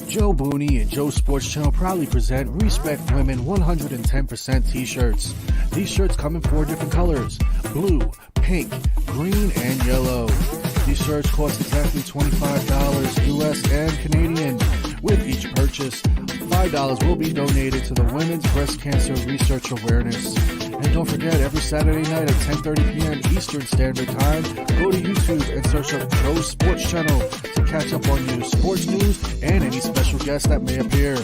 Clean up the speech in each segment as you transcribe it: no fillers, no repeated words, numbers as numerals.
Joe Booney and Joe Sports Channel proudly present Respect Women 110% t-shirts. These shirts come in 4 different colors: blue, pink, green, and yellow. These shirts cost exactly $25 US and Canadian. With each purchase, $5 will be donated to the Women's Breast Cancer Research Awareness. And don't forget, every Saturday night at 10:30 p.m. Eastern Standard Time, go to YouTube and search up Joe Sports Channel to catch up on new sports news and any special guests that may appear.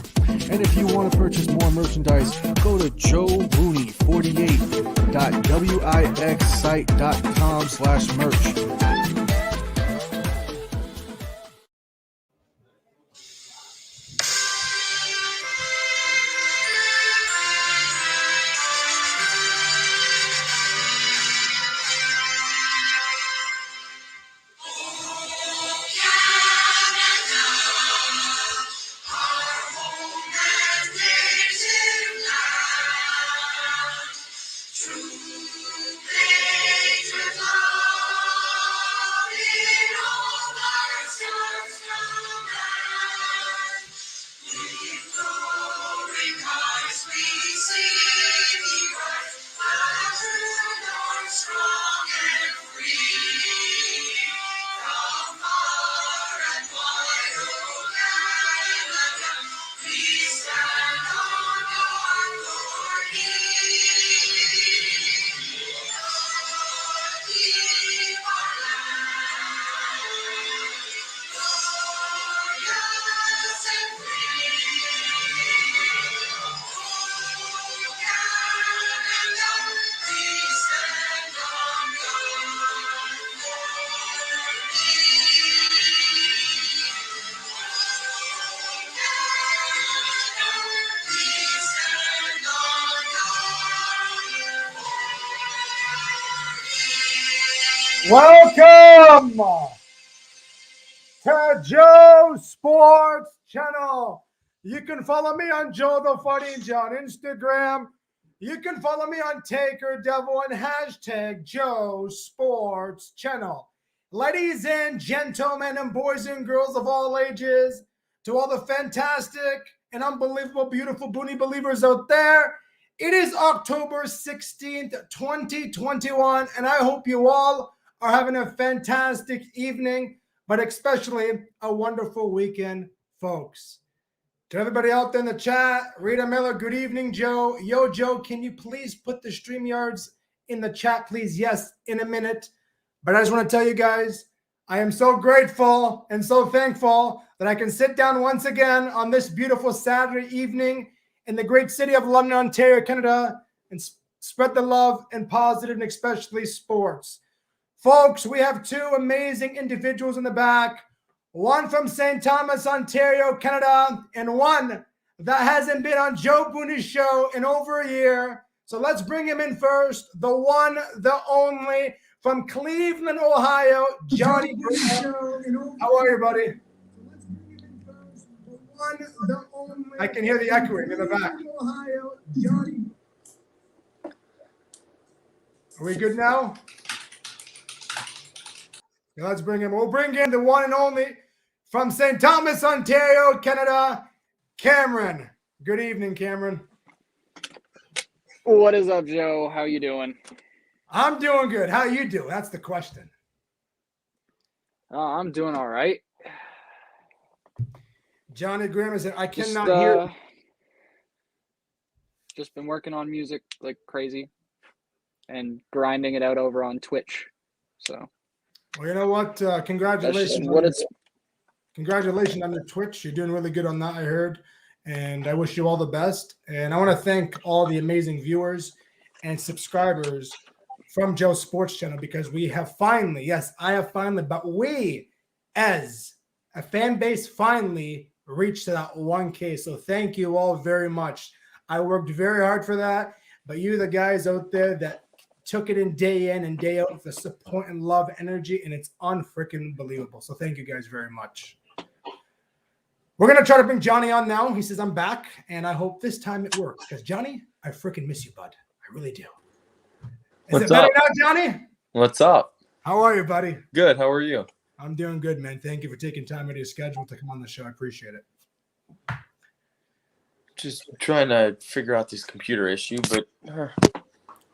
And if you want to purchase more merchandise, go to joebooney48.wixsite.com/merch. Welcome to Joe Sports Channel. You can follow me on Joe the Funny on Instagram. You can follow me on Taker Devil and hashtag Joe Sports Channel. Ladies and gentlemen and boys and girls of all ages, to all the fantastic and unbelievable, beautiful Boonie believers out there, it is October 16th, 2021, and I hope you all are having a fantastic evening, but especially a wonderful weekend, folks. To everybody out there in the chat, Rita Miller, good evening, Joe. Yo, Joe, can you please put the StreamYards in the chat, please? Yes, in a minute. But I just want to tell you guys, I am so grateful and so thankful that I can sit down once again on this beautiful Saturday evening in the great city of London, Ontario, Canada, and spread the love and positive, and especially sports. Folks, we have 2 amazing individuals in the back, one from St. Thomas, Ontario, Canada, and one that hasn't been on Joe Booney's show in over a year. So let's bring him in first, the one, the only, from Cleveland, Ohio, Johnny. How are you, buddy? I can hear the echoing in the back. Are we good now? Yeah, let's bring him. We'll bring in the one and only from St. Thomas, Ontario, Canada, Cameron. Good evening, Cameron. What is up, Joe? How you doing? I'm doing good. How you doing? That's the question. I'm doing all right. Johnny Graham said, I cannot hear. Just been working on music like crazy and grinding it out over on Twitch. So. Well, you know what? Congratulations. Congratulations on your Twitch. You're doing really good on that, I heard. And I wish you all the best. And I want to thank all the amazing viewers and subscribers from Joe Sports Channel, because we have finally, yes, I have finally, but we as a fan base finally reached that 1K. So thank you all very much. I worked very hard for that, but you, the guys out there that took it in and day out with the support and love, energy, and it's unfreaking believable. So thank you guys very much. We're going to try to bring Johnny on now. He says, I'm back, and I hope this time it works. Because, Johnny, I freaking miss you, bud. I really do. Is it better now, Johnny? What's up? How are you, buddy? Good. How are you? I'm doing good, man. Thank you for taking time out of your schedule to come on the show. I appreciate it. just trying to figure out this computer issue, but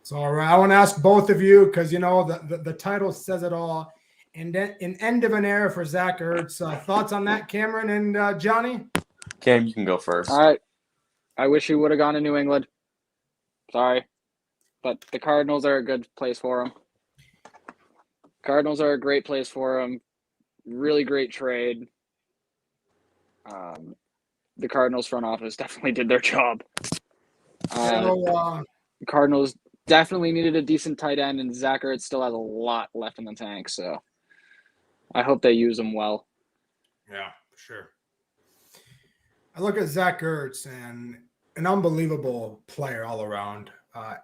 it's all right. I want to ask both of you because the title says it all. And then an end of an era for Zach Ertz. Thoughts on that, Cameron and Johnny? Cam, you can go first. All right. I wish he would have gone to New England. Sorry. But the Cardinals are a good place for him. Cardinals are a great place for him. Really great trade. The Cardinals front office definitely did their job. Cardinals definitely needed a decent tight end, and Zach Ertz still has a lot left in the tank, so I hope they use him well. Yeah, for sure. I look at Zach Ertz and an unbelievable player all around.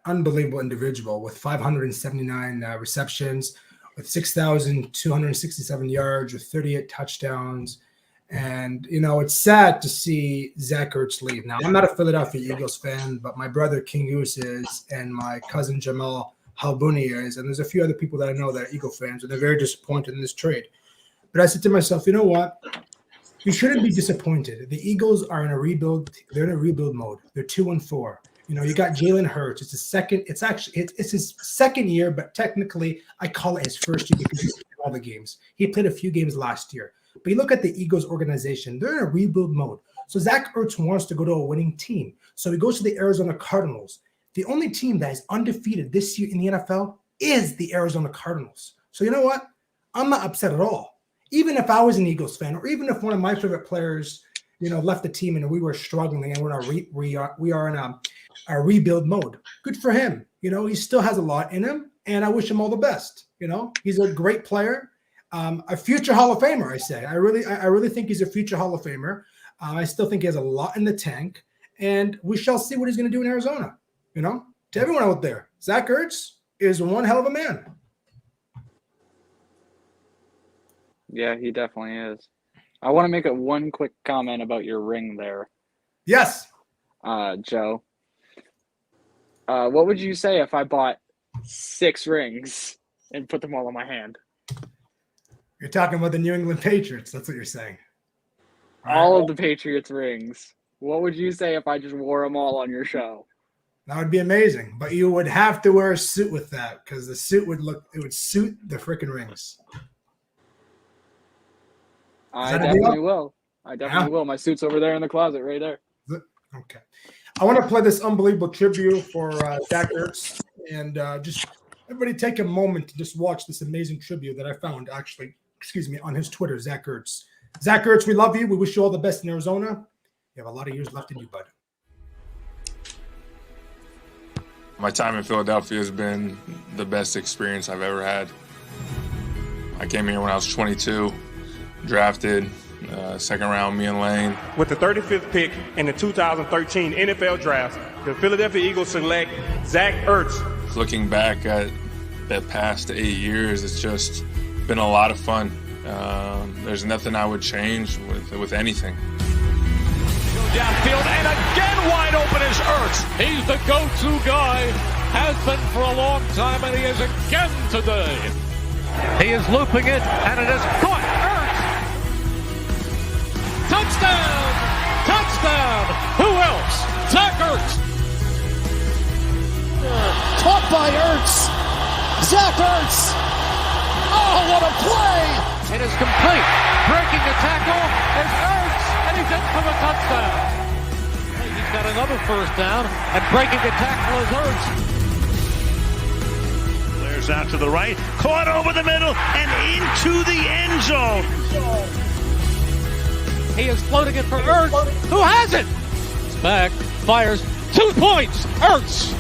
Unbelievable individual with 579 receptions, with 6,267 yards, with 38 touchdowns. And, it's sad to see Zach Ertz leave. Now, I'm not a Philadelphia Eagles fan, but my brother King Goose is, and my cousin Jamal Halbuni is, and there's a few other people that I know that are Eagle fans, and they're very disappointed in this trade. But I said to myself, you know what? You shouldn't be disappointed. The Eagles are in a rebuild. They're in a rebuild mode. They're 2-4. You got Jalen Hurts. It's his second year, but technically I call it his first year because he played all the games. He played a few games last year. But you look at the Eagles organization, they're in a rebuild mode. So Zach Ertz wants to go to a winning team. So he goes to the Arizona Cardinals. The only team that is undefeated this year in the NFL is the Arizona Cardinals. So you know what? I'm not upset at all. Even if I was an Eagles fan, or even if one of my favorite players, left the team and we were struggling and we are in a rebuild mode. Good for him. He still has a lot in him, and I wish him all the best. He's a great player. A future Hall of Famer, I say. I really think he's a future Hall of Famer. I still think he has a lot in the tank, and we shall see what he's going to do in Arizona. To everyone out there, Zach Ertz is one hell of a man. Yeah, he definitely is. I want to make one quick comment about your ring there. Yes. Joe. What would you say if I bought 6 rings and put them all on my hand? You're talking about the New England Patriots. That's what you're saying. All of the Patriots rings. What would you say if I just wore them all on your show? That would be amazing. But you would have to wear a suit with that because the suit would suit the freaking rings. I definitely will. My suit's over there in the closet right there. Okay. I want to play this unbelievable tribute for Zach Ertz. And just everybody take a moment to just watch this amazing tribute that I found on his Twitter, Zach Ertz. Zach Ertz, we love you. We wish you all the best in Arizona. You have a lot of years left in you, bud. My time in Philadelphia has been the best experience I've ever had. I came here when I was 22, drafted, second round, me and Lane. With the 35th pick in the 2013 NFL Draft, the Philadelphia Eagles select Zach Ertz. Looking back at the past 8 years, it's just been a lot of fun. There's nothing I would change with anything. Downfield, and again wide open is Ertz. He's the go-to guy, has been for a long time, and he is again today. He is looping it, and it is caught. Ertz! Touchdown! Touchdown! Who else? Zach Ertz! Caught by Ertz. Zach Ertz. Oh, what a play! It is complete. Breaking the tackle is Ertz, and he's in for the touchdown. He's got another first down, and breaking the tackle is Ertz. Flares out to the right, caught over the middle, and into the end zone. He is floating it for Ertz, who has it? It's back, fires, 2 points, Ertz.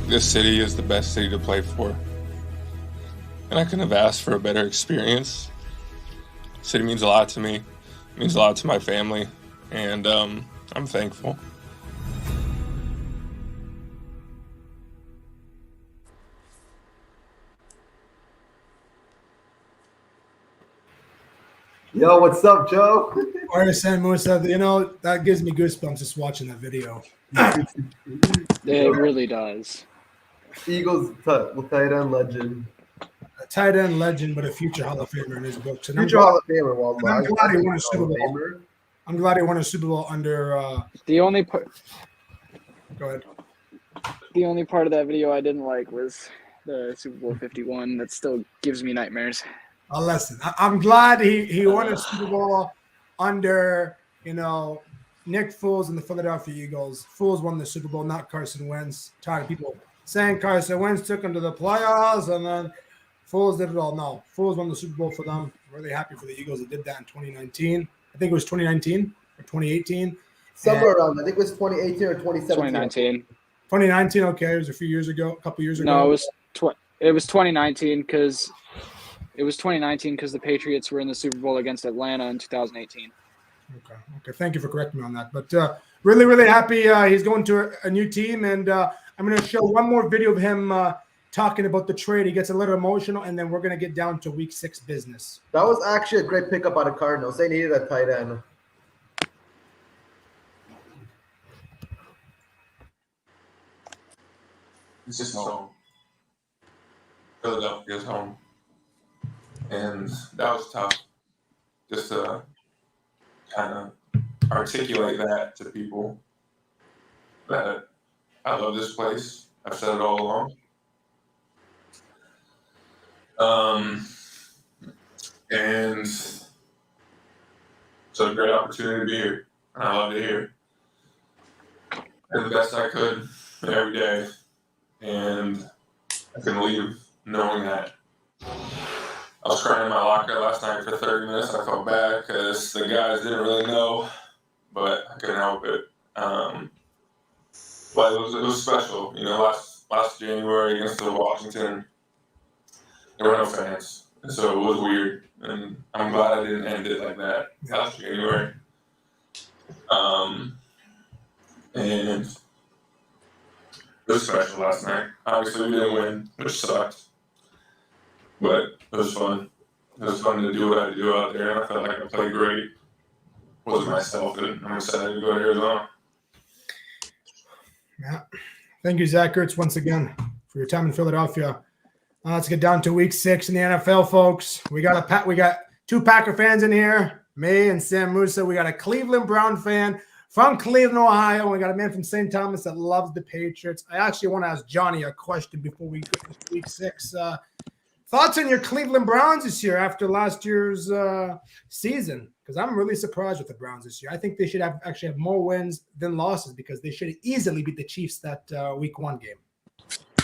This city is the best city to play for. And I couldn't have asked for a better experience. The city means a lot to me. It means a lot to my family. And I'm thankful. Yo, what's up, Joe? RSN Musa, that gives me goosebumps just watching that video. It really does. Eagles tight end legend. A tight end legend, but a future Hall of Famer in his books. Future Hall of Famer. Well, I'm glad he won a Super Bowl. I'm glad he won a Super Bowl under. The only part. Go ahead. The only part of that video I didn't like was the Super Bowl 51. That still gives me nightmares. Listen, I'm glad he won a Super Bowl under, Nick Foles and the Philadelphia Eagles. Foles won the Super Bowl, not Carson Wentz. Tired of people saying Carson Wentz took him to the playoffs and then Foles did it all. No, Foles won the Super Bowl for them. Really happy for the Eagles that did that in 2019. I think it was 2019 or 2018. Somewhere around. I think it was 2018 or 2017. 2019. 2019. Okay, it was a few years ago, a couple years ago. No, it was 2019 because the Patriots were in the Super Bowl against Atlanta in 2018. Okay. Thank you for correcting me on that. But really, really happy he's going to a new team, and I'm going to show one more video of him talking about the trade. He gets a little emotional, and then we're going to get down to Week 6 business. That was actually a great pickup by the Cardinals. They needed a tight end. It's just home. Philadelphia's home. And that was tough. Just to kind of articulate that to people that I love this place. I've said it all along. And so a great opportunity to be here. And I love to hear. I did the best I could every day. And I can leave knowing that. I was crying in my locker last night for 30 minutes. I felt bad because the guys didn't really know, but I couldn't help it. But it was special. Last January against the Washington, there were no fans. And so it was weird. And I'm glad I didn't end it like that last January. And it was special last night. Obviously, we didn't win, which sucked. But it was fun. It was fun to do what I do out there, and I felt like I played great. Wasn't myself, and I'm excited to go to Arizona. Yeah. Thank you, Zach Ertz, once again, for your time in Philadelphia. Let's get down to Week 6 in the NFL, folks. We got two Packer fans in here, me and Sam Musa. We got a Cleveland Brown fan from Cleveland, Ohio. We got a man from St. Thomas that loves the Patriots. I actually want to ask Johnny a question before we go into Week 6. Thoughts on your Cleveland Browns this year after last year's season? Because I'm really surprised with the Browns this year. I think they should actually have more wins than losses because they should easily beat the Chiefs that Week 1 game.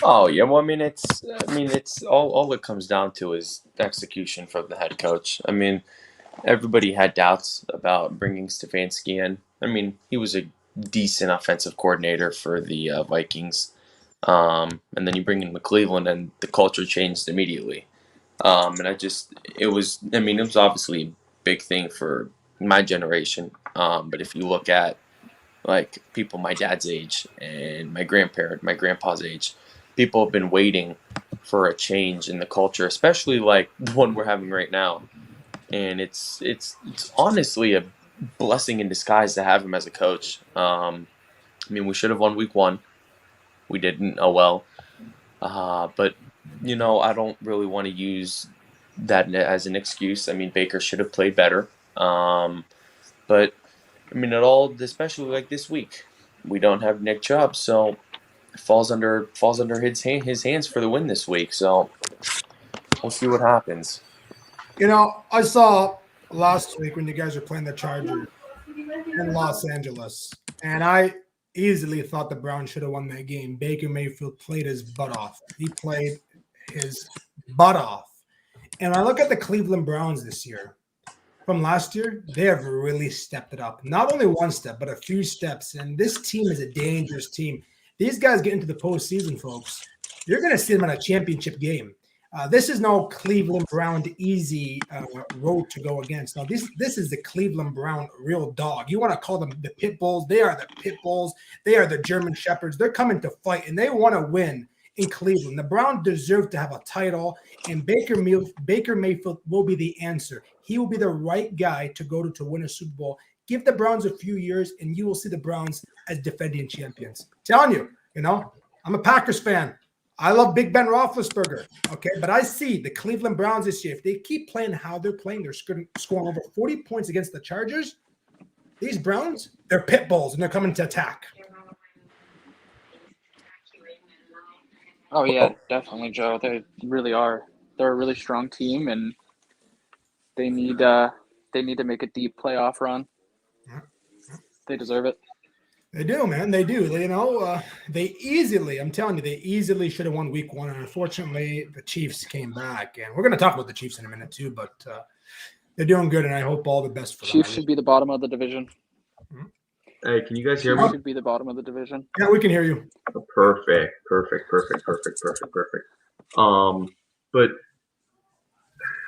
Oh yeah, well, it's all it comes down to is execution from the head coach. Everybody had doubts about bringing Stefanski in. He was a decent offensive coordinator for the Vikings. And then you bring in Cleveland and the culture changed immediately. It was obviously a big thing for my generation. But if you look at people my dad's age and my grandpa's age, people have been waiting for a change in the culture, especially the one we're having right now. And it's honestly a blessing in disguise to have him as a coach. We should have won Week 1. We didn't. Oh well. But I don't really want to use that as an excuse. Baker should have played better. But it all, especially this week, we don't have Nick Chubb, so it falls under his hands for the win this week. So we'll see what happens. I saw last week when you guys were playing the Chargers in Los Angeles, and I easily thought the Browns should have won that game. Baker Mayfield played his butt off. He played his butt off. And I look at the Cleveland Browns this year. From last year, they have really stepped it up. Not only one step, but a few steps. And this team is a dangerous team. These guys get into the postseason, folks. You're going to see them in a championship game. This is no Cleveland Brown easy road to go against. Now, this is the Cleveland Brown real dog. You want to call them the pit bulls. They are the pit bulls. They are the German shepherds. They're coming to fight, and they want to win in Cleveland. The Browns deserve to have a title, and Baker Mayfield will be the answer. He will be the right guy to go to win a Super Bowl. Give the Browns a few years, and you will see the Browns as defending champions. Telling you, I'm a Packers fan. I love Big Ben Roethlisberger, okay? But I see the Cleveland Browns this year. If they keep playing how they're playing, they're scoring over 40 points against the Chargers. These Browns, they're pit bulls, and they're coming to attack. Oh yeah, definitely, Joe. They really are. They're a really strong team, and they need to make a deep playoff run. They deserve it. They do, man. They do. I'm telling you, they easily should have won week 1. And unfortunately, the Chiefs came back. And we're going to talk about the Chiefs in a minute, too. But they're doing good, and I hope all the best for them. Chiefs should be the bottom of the division. Hey, can you guys hear me? Chiefs should be the bottom of the division. Yeah, we can hear you. Perfect. But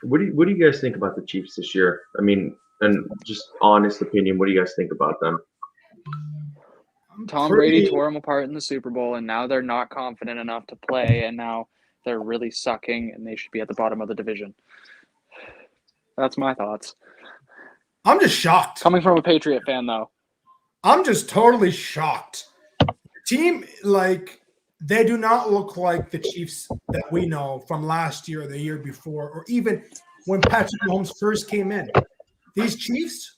what do you guys think about the Chiefs this year? I mean, and just honest opinion, what do you guys think about them? Tom Brady tore them apart in the Super Bowl, and now they're not confident enough to play, and now they're really sucking, and they should be at the bottom of the division. That's my thoughts. I'm just shocked. Coming from a Patriot fan, though. I'm just totally shocked. Team, they do not look like the Chiefs that we know from last year or the year before, or even when Patrick Mahomes first came in. These Chiefs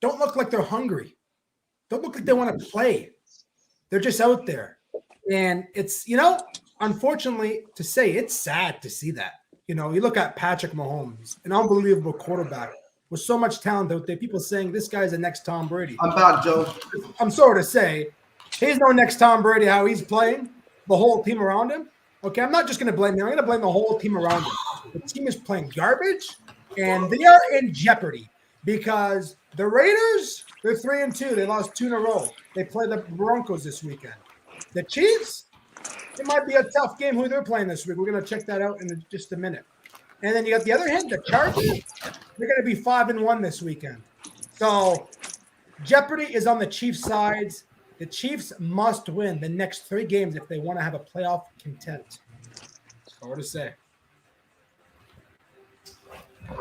don't look like they're hungry. Don't look like they want to play. They're just out there. And it's, unfortunately to say, it's sad to see that. You look at Patrick Mahomes, an unbelievable quarterback with so much talent out there. People saying this guy's the next Tom Brady. I'm back, Joe. I'm sorry to say, he's no next Tom Brady how he's playing, the whole team around him. Okay, I'm not just going to blame him. I'm going to blame the whole team around him. The team is playing garbage, and they are in jeopardy because the Raiders, they're 3-2. They lost 2 in a row. They play the Broncos this weekend. The Chiefs, it might be a tough game who they're playing this week. We're going to check that out in just a minute. And then you got the other hand, the Chargers. They're going to be 5-1 this weekend. So jeopardy is on the Chiefs' sides. The Chiefs must win the next 3 games if they want to have a playoff content. That's all to say.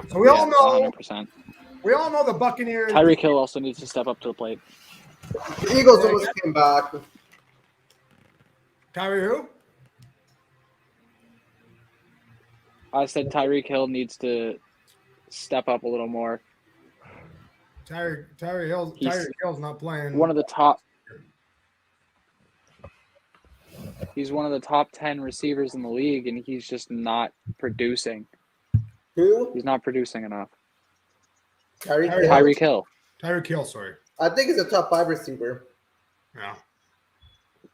So we all know. 100%. We all know the Buccaneers. Tyreek Hill also needs to step up to the plate. The Eagles almost came back. Kyrie who? I said Tyreek Hill needs to step up a little more. Tyreek Hill's not playing. One of the top. He's one of the top 10 receivers in the league, and he's just not producing. Who? He's not producing enough. Tyreek Hill. Tyreek Hill, sorry. I think he's a top 5 receiver. Yeah.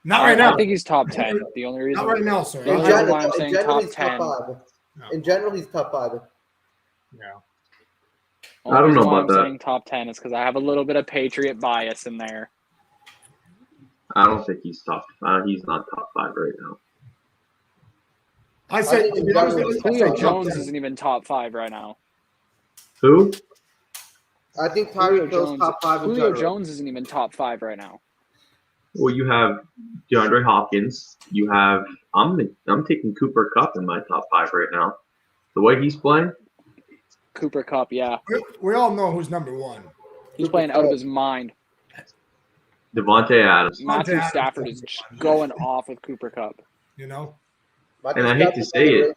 Not right now. I think he's top 10. The only reason. Not right now, sorry. The only reason why I'm saying top 10. No. In general, he's top 5. Yeah. I don't know about I'm that. saying top 10 is because I have a little bit of Patriot bias in there. I don't think he's top. He's not top 5 right now. I said Julio Jones isn't even top 5 right now. Who? I think Tyreek Hill's top 5 in Julio general. Jones isn't even top 5 right now. Well, you have DeAndre Hopkins. You have I'm taking Cooper Kupp in my top 5 right now. The way he's playing. Cooper Kupp, yeah. We all know who's number 1. He's playing out of his mind. Devontae Adams. Matthew Stafford is going off with Cooper Kupp. You know? And I hate to say it.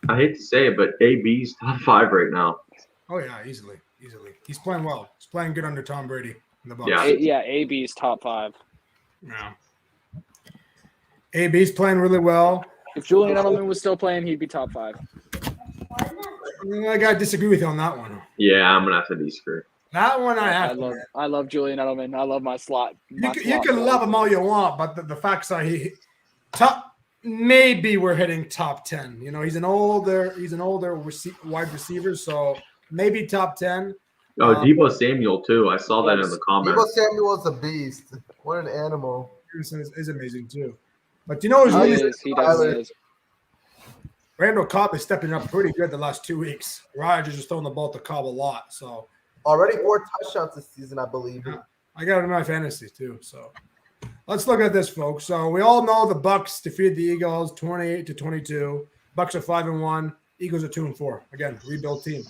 I hate to say it, but AB's top 5 right now. Oh yeah, easily. He's playing well. He's playing good under Tom Brady in the Bucs. Yeah. AB's top 5. Yeah. AB's playing really well. If Julian Edelman was still playing, he'd be top 5. I gotta disagree with you on that one. Yeah, I'm gonna have to disagree. That one I love Julian Edelman. I love my slot. You can love him all you want, but the facts are maybe we're hitting top 10. He's an older wide receiver, so maybe top 10. Oh, Deebo Samuel too. I saw that in the comments. Deebo Samuel's a beast. What an animal. Is amazing too. But who's really is. Randall Cobb is stepping up pretty good the last 2 weeks. Rodgers is throwing the ball to Cobb a lot. So already 4 touchdowns this season, I believe. Yeah, I got it in my fantasy too. So let's look at this, folks. So we all know the Bucs defeated the Eagles 28-22. Bucs are 5-1. Eagles are 2-4. Again, rebuild team.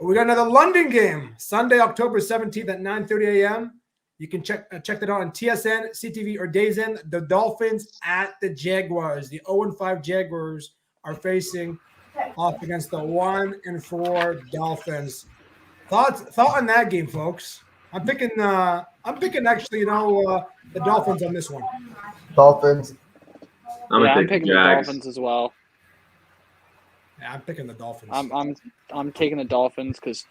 We got another London game Sunday, October 17th at 9:30 a.m. You can check that out on TSN, CTV, or DAZN. The Dolphins at the Jaguars. The 0-5 Jaguars are facing off against the 1-4 Dolphins. Thought on that game, folks? I'm picking actually, the Dolphins on this one. Dolphins. I'm picking the Dolphins as well. Yeah, I'm picking the Dolphins. I'm taking the Dolphins because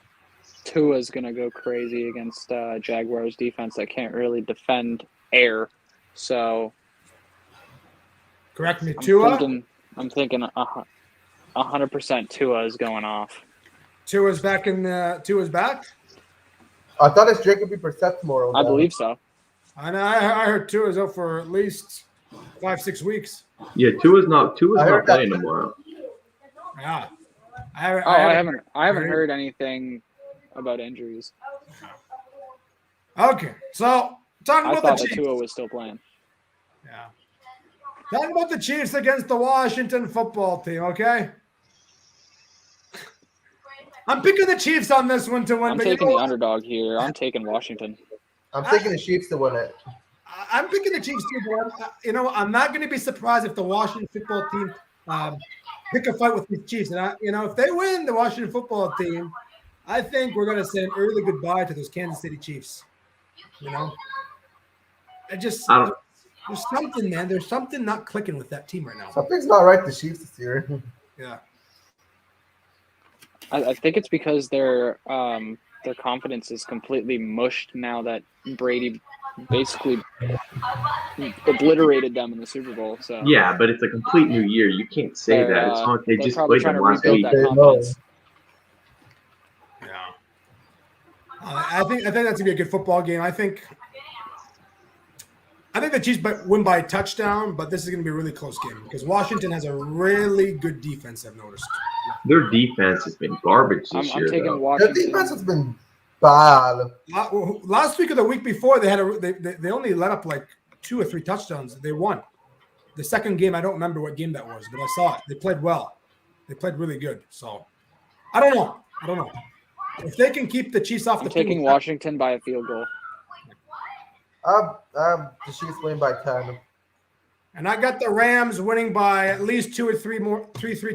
Tua's gonna go crazy against Jaguars defense that can't really defend air. So correct me, Tua. I'm thinking 100% Tua is going off. Tua's back Tua's back. I thought it's Jacoby Brissett tomorrow. I believe so. I know. I heard Tua's out for at least 5-6 weeks. Yeah, Tua's not playing tomorrow. Yeah. I haven't heard anything about injuries. Okay, so talking I about thought the that Chiefs. Tua was still playing. Yeah. Talking about the Chiefs against the Washington football team, okay? I'm picking the Chiefs on this one to win. I'm taking the underdog here. I'm taking Washington. I'm taking the Chiefs to win it. I'm picking the Chiefs too, but I'm not going to be surprised if the Washington football team pick a fight with the Chiefs. And if they win the Washington football team, I think we're going to say an early goodbye to those Kansas City Chiefs. There's something, man. There's something not clicking with that team right now. Something's not right. The Chiefs this year. Yeah. I think it's because their confidence is completely mushed now that Brady basically obliterated them in the Super Bowl. So yeah, but it's a complete new year. You can't say that. It's not they just played them last week. Yeah. I think that's gonna be a good football game. I think the Chiefs win by a touchdown, but this is gonna be a really close game because Washington has a really good defense. I've noticed. Their defense has been garbage this year. I'm taking Washington. Their defense has been bad. Last week or the week before, they only let up like 2 or 3 touchdowns. They won. The second game, I don't remember what game that was, but I saw it. They played well. They played really good. So I don't know. If they can keep the Chiefs off the field. I'm taking Washington by a field goal. The Chiefs win by 10. And I got the Rams winning by at least 2 or 3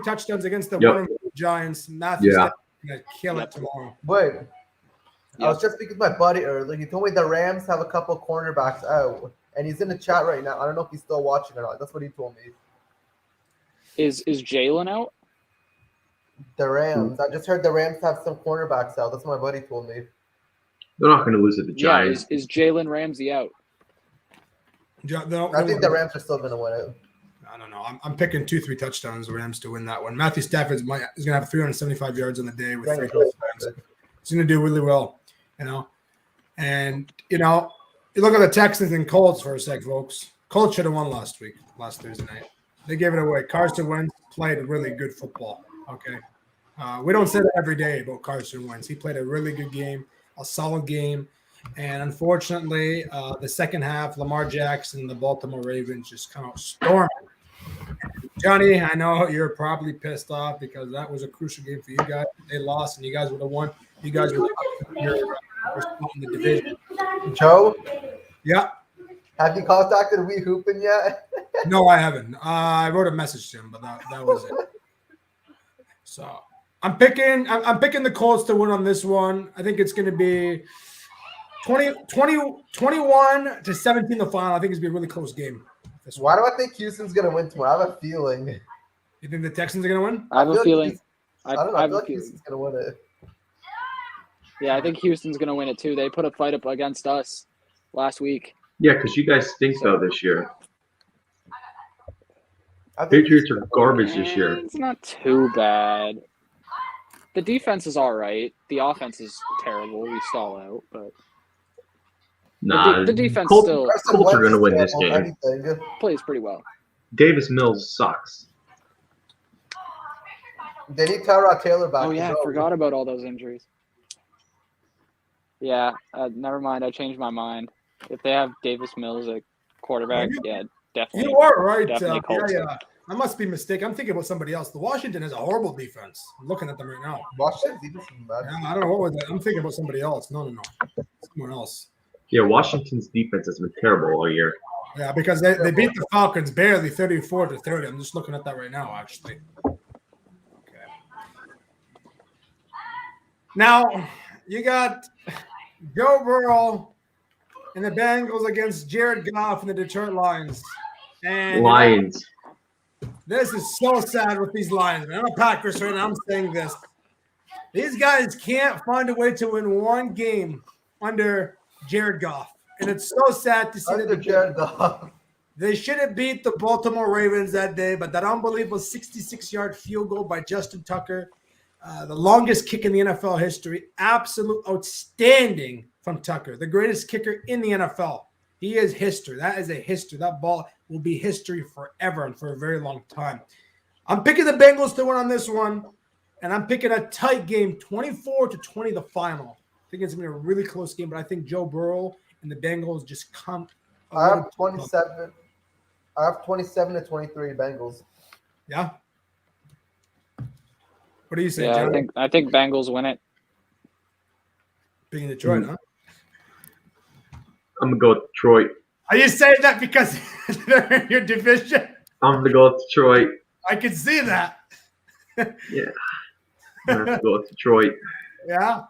touchdowns against the Giants. Matthew's going to kill it tomorrow. Wait. I was just speaking with my buddy earlier. He told me the Rams have a couple cornerbacks out. And he's in the chat right now. I don't know if he's still watching or not. That's what he told me. Is Jalen out? The Rams. I just heard the Rams have some cornerbacks out. That's what my buddy told me. They're not going to lose at the Giants. Yeah, is Jalen Ramsey out? I think the Rams are still going to win it. I don't know. I'm picking 2-3 touchdowns, the Rams to win that one. Matthew Stafford is going to have 375 yards on the day with 3 touchdowns. He's going to do really well, And, you look at the Texans and Colts for a sec, folks. Colts should have won last Thursday night. They gave it away. Carson Wentz played really good football, okay? We don't say that every day about Carson Wentz. He played a really good game, a solid game. And unfortunately, the second half, Lamar Jackson and the Baltimore Ravens just kind of stormed. Johnny, I know you're probably pissed off because that was a crucial game for you guys. They lost, and you guys would have won. You guys would have in the division. Joe? Yeah. Have you contacted We Hoopin' yet? No, I haven't. I wrote a message to him, but that was it. So I'm picking the Colts to win on this one. I think it's going to be 21-17 the final. I think it's going to be a really close game. Why do I think Houston's going to win tomorrow? I have a feeling. You think the Texans are going to win? I have a feeling. I don't know. I feel like Houston's going to win it. Yeah, I think Houston's going to win it too. They put a fight up against us last week. Yeah, because you guys stink though this year. Patriots are garbage this year. It's not too bad. The defense is all right. The offense is terrible. We stall out, but the defense Colts are going to win this game. Plays pretty well. Davis Mills sucks. They need Tyrod Taylor back. Oh yeah, I forgot about all those injuries. Yeah, never mind. I changed my mind. If they have Davis Mills at quarterback, yeah, definitely. You are right. Yeah. I must be mistaken. I'm thinking about somebody else. The Washington has a horrible defense. I'm looking at them right now. Washington's defense is bad. Yeah, I don't know what was that. I'm thinking about somebody else. No. Someone else. Yeah, Washington's defense has been terrible all year. Yeah, because they beat the Falcons barely 34-30. I'm just looking at that right now, actually. Okay. Now, you got Joe Burrow and the Bengals against Jared Goff and the Detroit Lions. And Lions. This is so sad with these Lions. I'm a Packers fan. I'm saying this. These guys can't find a way to win one game under Jared Goff. And it's so sad to see that Jared Goff. They should have beat the Baltimore Ravens that day, but that unbelievable 66-yard field goal by Justin Tucker, the longest kick in the NFL history, absolute outstanding from Tucker, the greatest kicker in the NFL. He is history. That is a history. That ball will be history forever and for a very long time. I'm picking the Bengals to win on this one, and I'm picking a tight game, 24-20 the final. I think it's going to be a really close game, but I think Joe Burrow and the Bengals just come. I have 27. I have 27-23 Bengals. Yeah. What do you say, Yeah, John? I think Bengals win it. Being Detroit, huh? I'm gonna go with Detroit. Are you saying that because they're in your division? I'm gonna go with Detroit. I can see that. Yeah. I'm gonna go with Detroit. Yeah.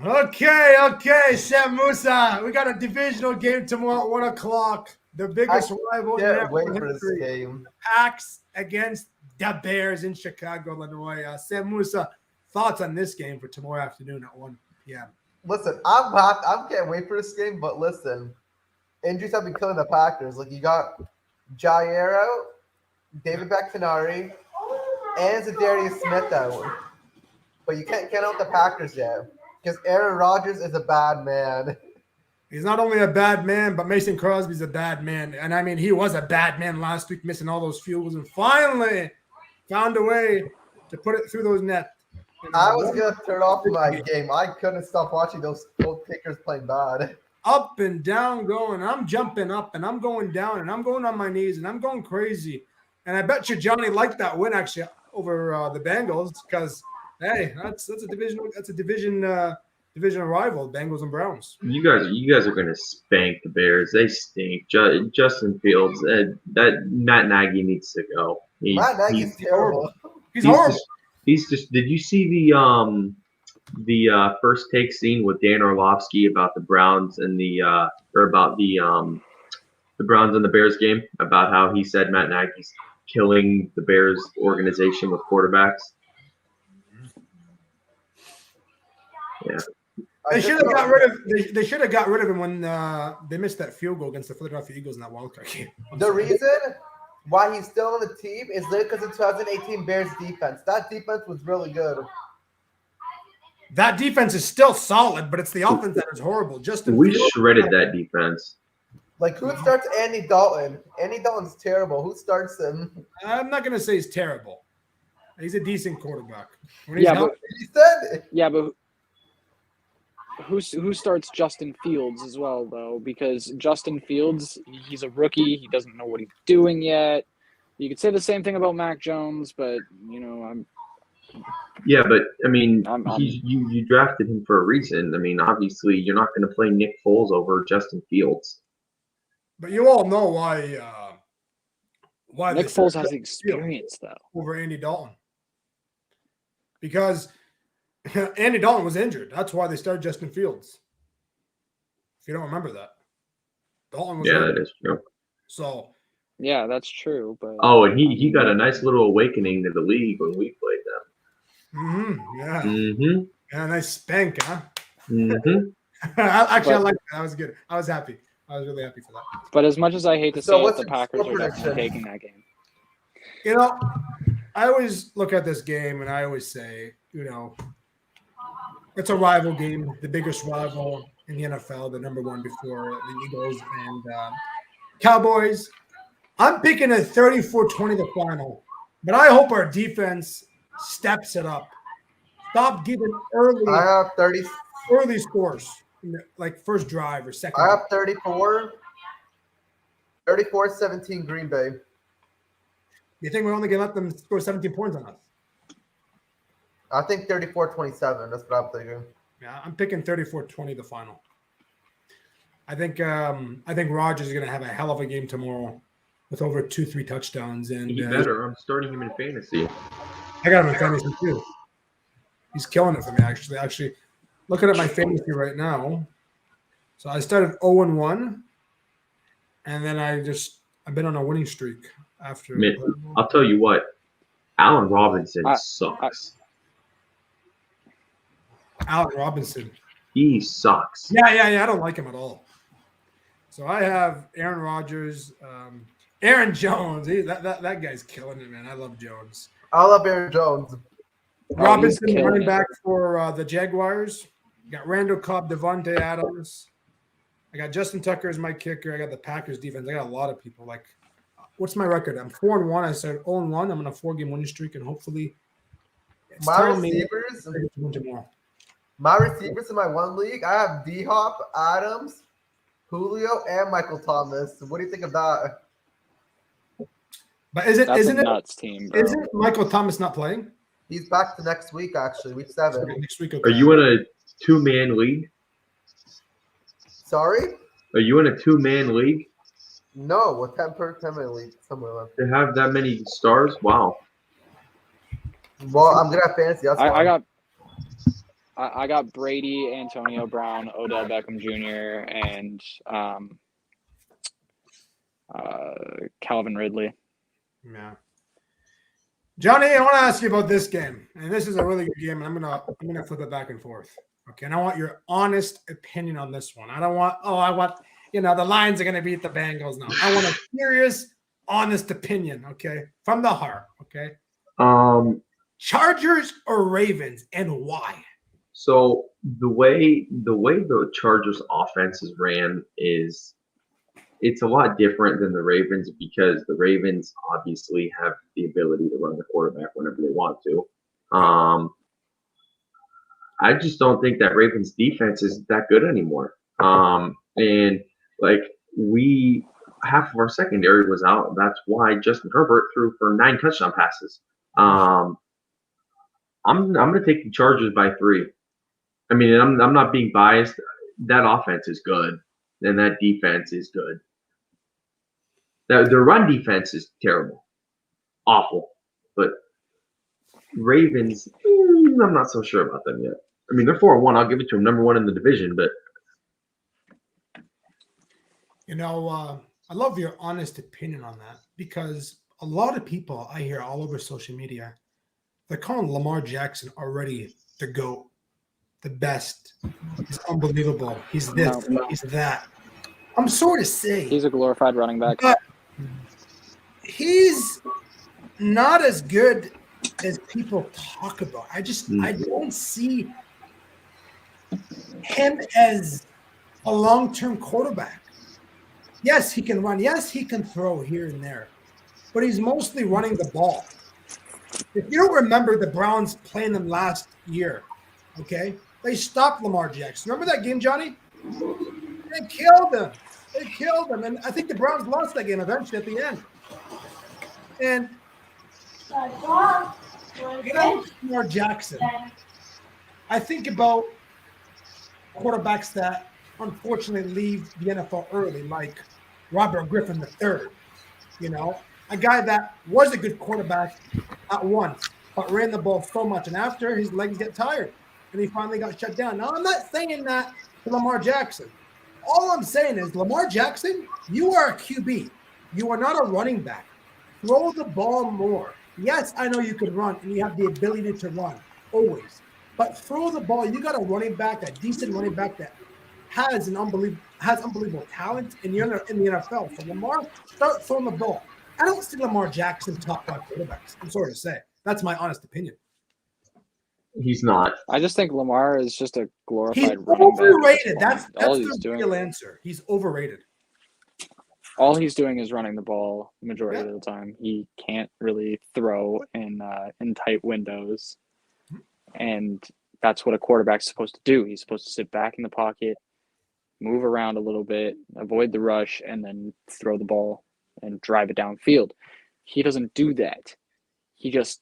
Okay, Sam Musa. We got a divisional game tomorrow at 1 o'clock. The biggest rival in NFL history. Game. Packs against the Bears in Chicago, Illinois. Sam Musa, thoughts on this game for tomorrow afternoon at 1 p.m.? Listen, I can't wait for this game, but listen, injuries have been killing the Packers. Like, you got Jair out, David Bakhtiari, and Zadarius Smith out. But you can't count out the Packers yet because Aaron Rodgers is a bad man. He's not only a bad man, but Mason Crosby's a bad man. And I mean, he was a bad man last week, missing all those field goals, and finally found a way to put it through those nets. I was going to turn off my game. I couldn't stop watching those kickers playing bad. Up and down going. I'm jumping up, and I'm going down, and I'm going on my knees, and I'm going crazy. And I bet you Johnny liked that win, actually, over the Bengals because, hey, that's a division rival, Bengals and Browns. You guys are gonna spank the Bears. They stink. Justin Fields, that Matt Nagy needs to go. Matt Nagy's terrible. He's horrible. He's just. Did you see the first take scene with Dan Orlovsky about the Browns and the Browns and the Bears game, about how he said Matt Nagy's killing the Bears organization with quarterbacks? Yeah. They should have got rid of. They should have got rid of him when they missed that field goal against the Philadelphia Eagles in that wild card game. The reason why he's still on the team is because of 2018 Bears defense. That defense was really good. That defense is still solid, but it's the offense that is horrible. We shredded that defense. Like, who starts Andy Dalton? Andy Dalton's terrible. Who starts him? I'm not gonna say he's terrible. He's a decent quarterback. But who starts Justin Fields as well, though? Because Justin Fields, he's a rookie. He doesn't know what he's doing yet. You could say the same thing about Mac Jones, but Yeah, but I mean, you drafted him for a reason. I mean, obviously, you're not going to play Nick Foles over Justin Fields. But you all know why Nick Foles has experience though over Andy Dalton, because Andy Dalton was injured. That's why they started Justin Fields. If you don't remember that, Dalton was injured. That is true. So yeah, that's true. But and he got a nice little awakening to the league when we played them. Yeah. Mm-hmm. Yeah, nice spank, huh? Mm-hmm. I like that. That was good. I was happy. I was really happy for that. But as much as I hate to say it, the Packers are definitely taking that game. I always look at this game and I always say, it's a rival game, the biggest rival in the NFL, the number one before the Eagles and Cowboys. I'm picking a 34-20 the final, but I hope our defense steps it up. Stop giving early scores, like first drive or second. I have 34-17 Green Bay. You think we're only going to let them score 17 points on us? I think 34-27. That's what I'm thinking. Yeah, I'm picking 34-20 the final. I think Rodgers is going to have a hell of a game tomorrow with over 2-3 touchdowns. And he better. I'm starting him in fantasy. I got him in fantasy too. He's killing it for me, actually. looking at my fantasy right now. So I started 0-1, and then I've been on a winning streak after. Man, I'll tell you what, Allen Robinson sucks. Allen Robinson. He sucks. Yeah. I don't like him at all. So I have Aaron Rodgers, Aaron Jones. That guy's killing it, man. I love Jones. I love Aaron Jones. Robinson, running back for the Jaguars. Got Randall Cobb, Devontae Adams. I got Justin Tucker as my kicker. I got the Packers defense. I got a lot of people. Like, what's my record? I'm 4-1. I started 0-1. I'm on a 4-game winning streak, and hopefully, My receivers in my one league, I have D-Hop, Adams, Julio, and Michael Thomas. What do you think of that? But That's isn't a it nuts team, bro. Isn't Michael Thomas not playing? He's back to next week, actually, week 7. Next week. Okay. Are you in a 2-man league? Sorry? Are you in a 2-man league? No, a 10-man league somewhere left. They have that many stars? Wow. Well, I'm gonna have fantasy. That's I got Brady, Antonio Brown, Odell Beckham Jr., and Calvin Ridley. Yeah. Johnny, I want to ask you about this game, and this is a really good game, and I'm gonna flip it back and forth. Okay, and I want your honest opinion on this one. I want the Lions are gonna beat the Bengals now. I want a serious, honest opinion. Okay, from the heart. Okay. Chargers or Ravens, and why? So the way the Chargers offenses ran is it's a lot different than the Ravens because the Ravens obviously have the ability to run the quarterback whenever they want to. I just don't think that Ravens defense is that good anymore. And like half of our secondary was out. That's why Justin Herbert threw for 9 touchdown passes. I'm going to take the Chargers by 3. I mean, I'm not being biased. That offense is good, and that defense is good. The run defense is terrible, awful. But Ravens, I'm not so sure about them yet. I mean, they're 4-1. I'll give it to them, number 1 in the division. But I love your honest opinion on that because a lot of people I hear all over social media, they're calling Lamar Jackson already the GOAT, the best. He's unbelievable. He's this, he's that. I'm sorry to say. He's a glorified running back. But he's not as good as people talk about. I don't see him as a long-term quarterback. Yes, he can run. Yes, he can throw here and there. But he's mostly running the ball. If you don't remember the Browns playing them last year, okay, they stopped Lamar Jackson. Remember that game, Johnny? They killed him. And I think the Browns lost that game eventually at the end. And Lamar Jackson, I think about quarterbacks that unfortunately leave the NFL early, like Robert Griffin III. A guy that was a good quarterback at once, but ran the ball so much. And after, his legs get tired, and he finally got shut down. Now, I'm not saying that to Lamar Jackson. All I'm saying is, Lamar Jackson, you are a QB. You are not a running back. Throw the ball more. Yes, I know you can run, and you have the ability to run, always. But throw the ball. You got a running back, a decent running back that has unbelievable talent in the NFL. So Lamar, start throwing the ball. I don't see Lamar Jackson top 5 quarterbacks. I'm sorry to say. That's my honest opinion. he's not. I just think Lamar is just a glorified He's running back. overrated. That's all the he's doing. real answer. He's overrated. All he's doing is running the ball majority of the time. He can't really throw in tight windows, and that's what a quarterback's supposed to do. He's supposed to sit back in the pocket, move around a little bit, avoid the rush, and then throw the ball and drive it downfield. He doesn't do that. He just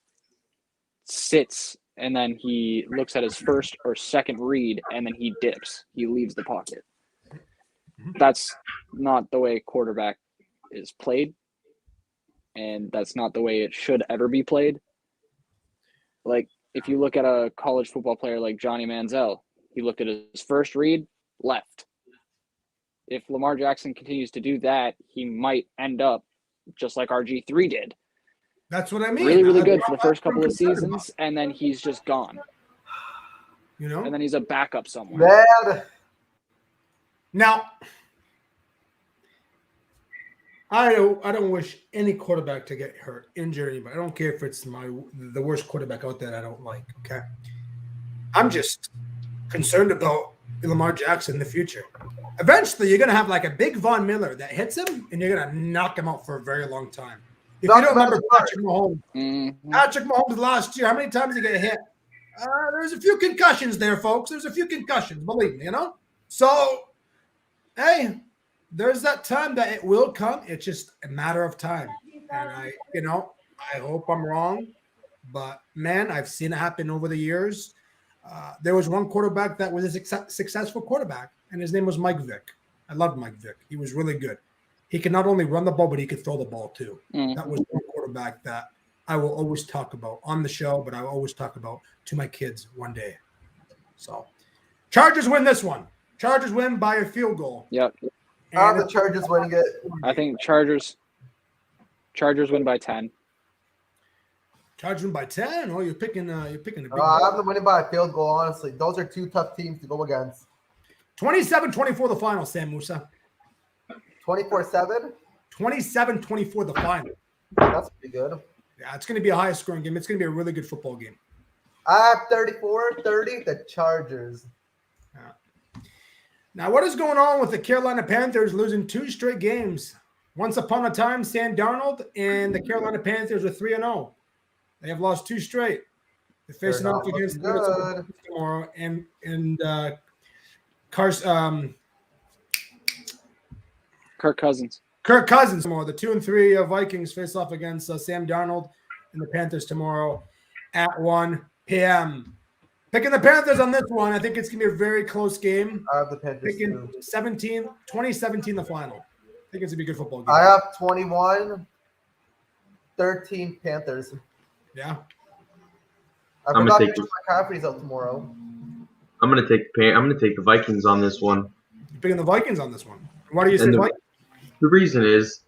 sits, and then he looks at his first or second read, and then he dips. He leaves the pocket. That's not the way quarterback is played, and that's not the way it should ever be played. Like, if you look at a college football player like Johnny Manziel, He looked at his first read, left. If Lamar Jackson continues to do that, he might end up just like RG3 did. That's what I mean. Really, really good for the first couple of seasons, and then he's just gone. You know? And then he's a backup somewhere. Bad. Now, I don't wish any quarterback to get hurt, injured, anybody. I don't care if it's the worst quarterback out there that I don't like, okay? I'm just concerned about Lamar Jackson in the future. Eventually, you're going to have like a big Von Miller that hits him, and you're going to knock him out for a very long time. If you don't remember Patrick Mahomes last year, how many times did he get hit? There's a few concussions there, folks. There's a few concussions, believe me, you know? So, hey, there's that time that it will come. It's just a matter of time. And I hope I'm wrong. But, man, I've seen it happen over the years. There was one quarterback that was a successful quarterback, and his name was Mike Vick. I loved Mike Vick. He was really good. He could not only run the ball, but he could throw the ball too. That was one quarterback that I will always talk about on the show, but I will always talk about to my kids one day. So, Chargers win this one. Chargers win by a field goal. Yep. How are the Chargers winning it? I think Chargers win by 10. Chargers win by 10. Oh, you're picking a big. I have them winning by a field goal. Honestly, those are two tough teams to go against. 27-24 the final, Sam Musa. 24-7. 27-24 the final. That's pretty good. Yeah, it's going to be a high scoring game. It's going to be a really good football game. I have 34-30, the Chargers. Yeah. Now, what is going on with the Carolina Panthers losing 2 straight games? Once upon a time, Sam Darnold and the Carolina Panthers were 3-0. They have lost 2 straight. They're facing off against the tomorrow and Kirk Cousins. Kirk Cousins tomorrow. The 2-3 Vikings face off against Sam Darnold and the Panthers tomorrow at 1 p.m. Picking the Panthers on this one. I think it's going to be a very close game. I have the Panthers Picking too. 2017 the final. I think it's going to be a good football game. I have 21-13 Panthers. Yeah. I forgot to check McCaffrey's out tomorrow. I'm gonna take the Vikings on this one. You're picking the Vikings on this one. Why do you say Vikings? The reason is,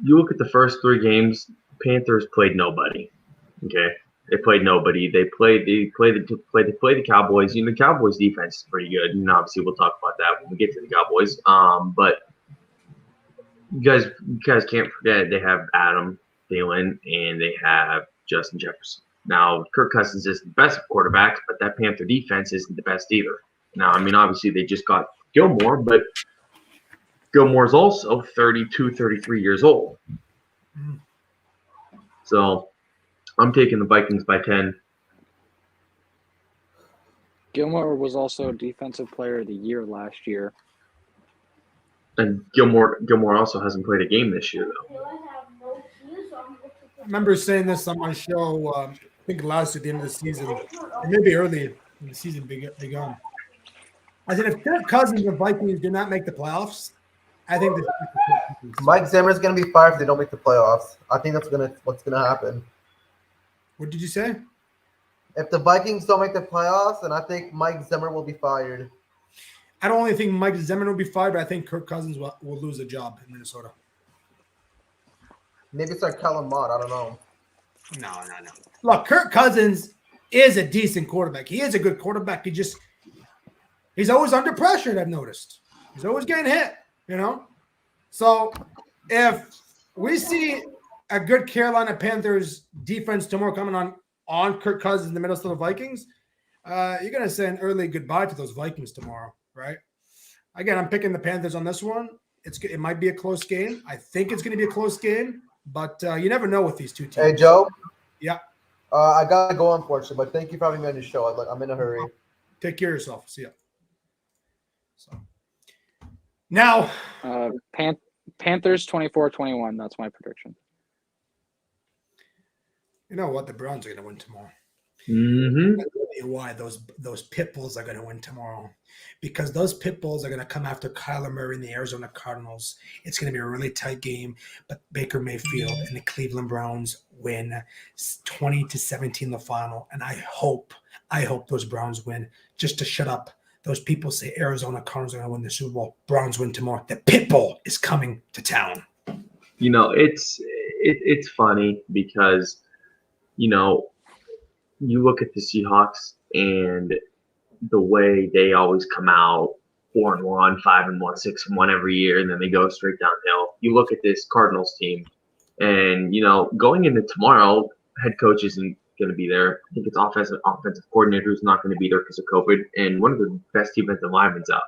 you look at the first 3 games. Panthers played nobody. Okay, they played nobody. They played the Cowboys. You know, the Cowboys defense is pretty good, and obviously we'll talk about that when we get to the Cowboys. But you guys can't forget they have Adam Thielen and they have Justin Jefferson. Now, Kirk Cousins is the best of quarterbacks, but that Panther defense isn't the best either. Now, I mean, obviously they just got Gilmore, but Gilmore's also 32, 33 years old. So I'm taking the Vikings by 10. Gilmore was also Defensive Player of the Year last year. And Gilmore also hasn't played a game this year, though. I remember saying this on my show, I think last at the end of the season, or maybe early when the season began. I said, if Kirk Cousins and Vikings do not make the playoffs, I think Mike Zimmer's going to be fired if they don't make the playoffs. I think that's what's going to happen. What did you say? If the Vikings don't make the playoffs, then I think Mike Zimmer will be fired. I don't only think Mike Zimmer will be fired, but I think Kirk Cousins will lose a job in Minnesota. Maybe it's like Kellen Mond. I don't know. No. Look, Kirk Cousins is a decent quarterback. He is a good quarterback. He's always under pressure, I've noticed. He's always getting hit, you know? So if we see a good Carolina Panthers defense tomorrow coming on Kirk Cousins in the Minnesota Vikings, you're going to say an early goodbye to those Vikings tomorrow, right? Again, I'm picking the Panthers on this one. It might be a close game. I think it's going to be a close game, but you never know with these two teams. Hey, Joe? Yeah. I got to go, unfortunately, but thank you for having me on your show. I'm in a hurry. Take care of yourself. See ya. So now, Panthers 24-21. That's my prediction. You know what? The Browns are going to win tomorrow. Mm-hmm. I'll tell you why those pit bulls are going to win tomorrow, because those pit bulls are going to come after Kyler Murray and the Arizona Cardinals. It's going to be a really tight game, but Baker Mayfield and the Cleveland Browns win 20-17 the final, and I hope I hope those Browns win just to shut up those people say Arizona Cardinals are going to win the Super Bowl. Browns win tomorrow. The pit bull is coming to town. You know, it's funny because, you know, you look at the Seahawks and the way they always come out 4-1, 5-1, 6-1 every year, and then they go straight downhill. You look at this Cardinals team, and, you know, going into tomorrow, head coach isn't going to be there. I think it's offensive coordinator who's not going to be there because of COVID, and one of the best defensive linemen's out.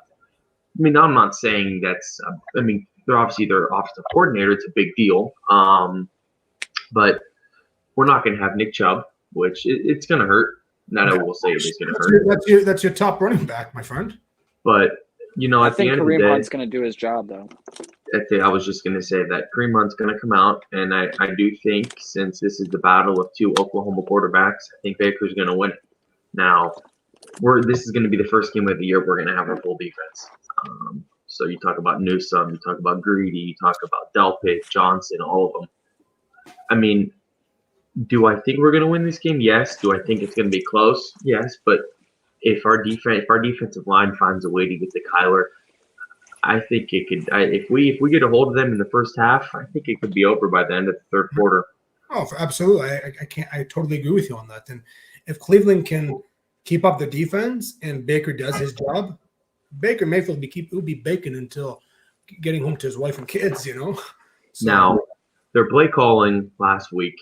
I mean, I'm not saying that's. I mean, they're obviously their offensive coordinator. It's a big deal, but we're not going to have Nick Chubb, which it's going to hurt. Not I will say it's going to hurt. That's your top running back, my friend. But you know, at the end of the day, Kareem Hunt's going to do his job, though. I was just going to say that Kareem Hunt's going to come out, and I do think since this is the battle of two Oklahoma quarterbacks, I think Baker's going to win it. Now, this is going to be the first game of the year we're going to have our full defense. So you talk about Newsome, you talk about Greedy, you talk about Delpit, Johnson, all of them. I mean, do I think we're going to win this game? Yes. Do I think it's going to be close? Yes. But if our defensive line finds a way to get to Kyler, I think it could. If we get a hold of them in the first half, I think it could be over by the end of the third quarter. Oh, absolutely. I totally agree with you on that. And if Cleveland can keep up the defense and Baker does his job, Baker Mayfield will be baking until getting home to his wife and kids. You know. So, now, their play calling last week.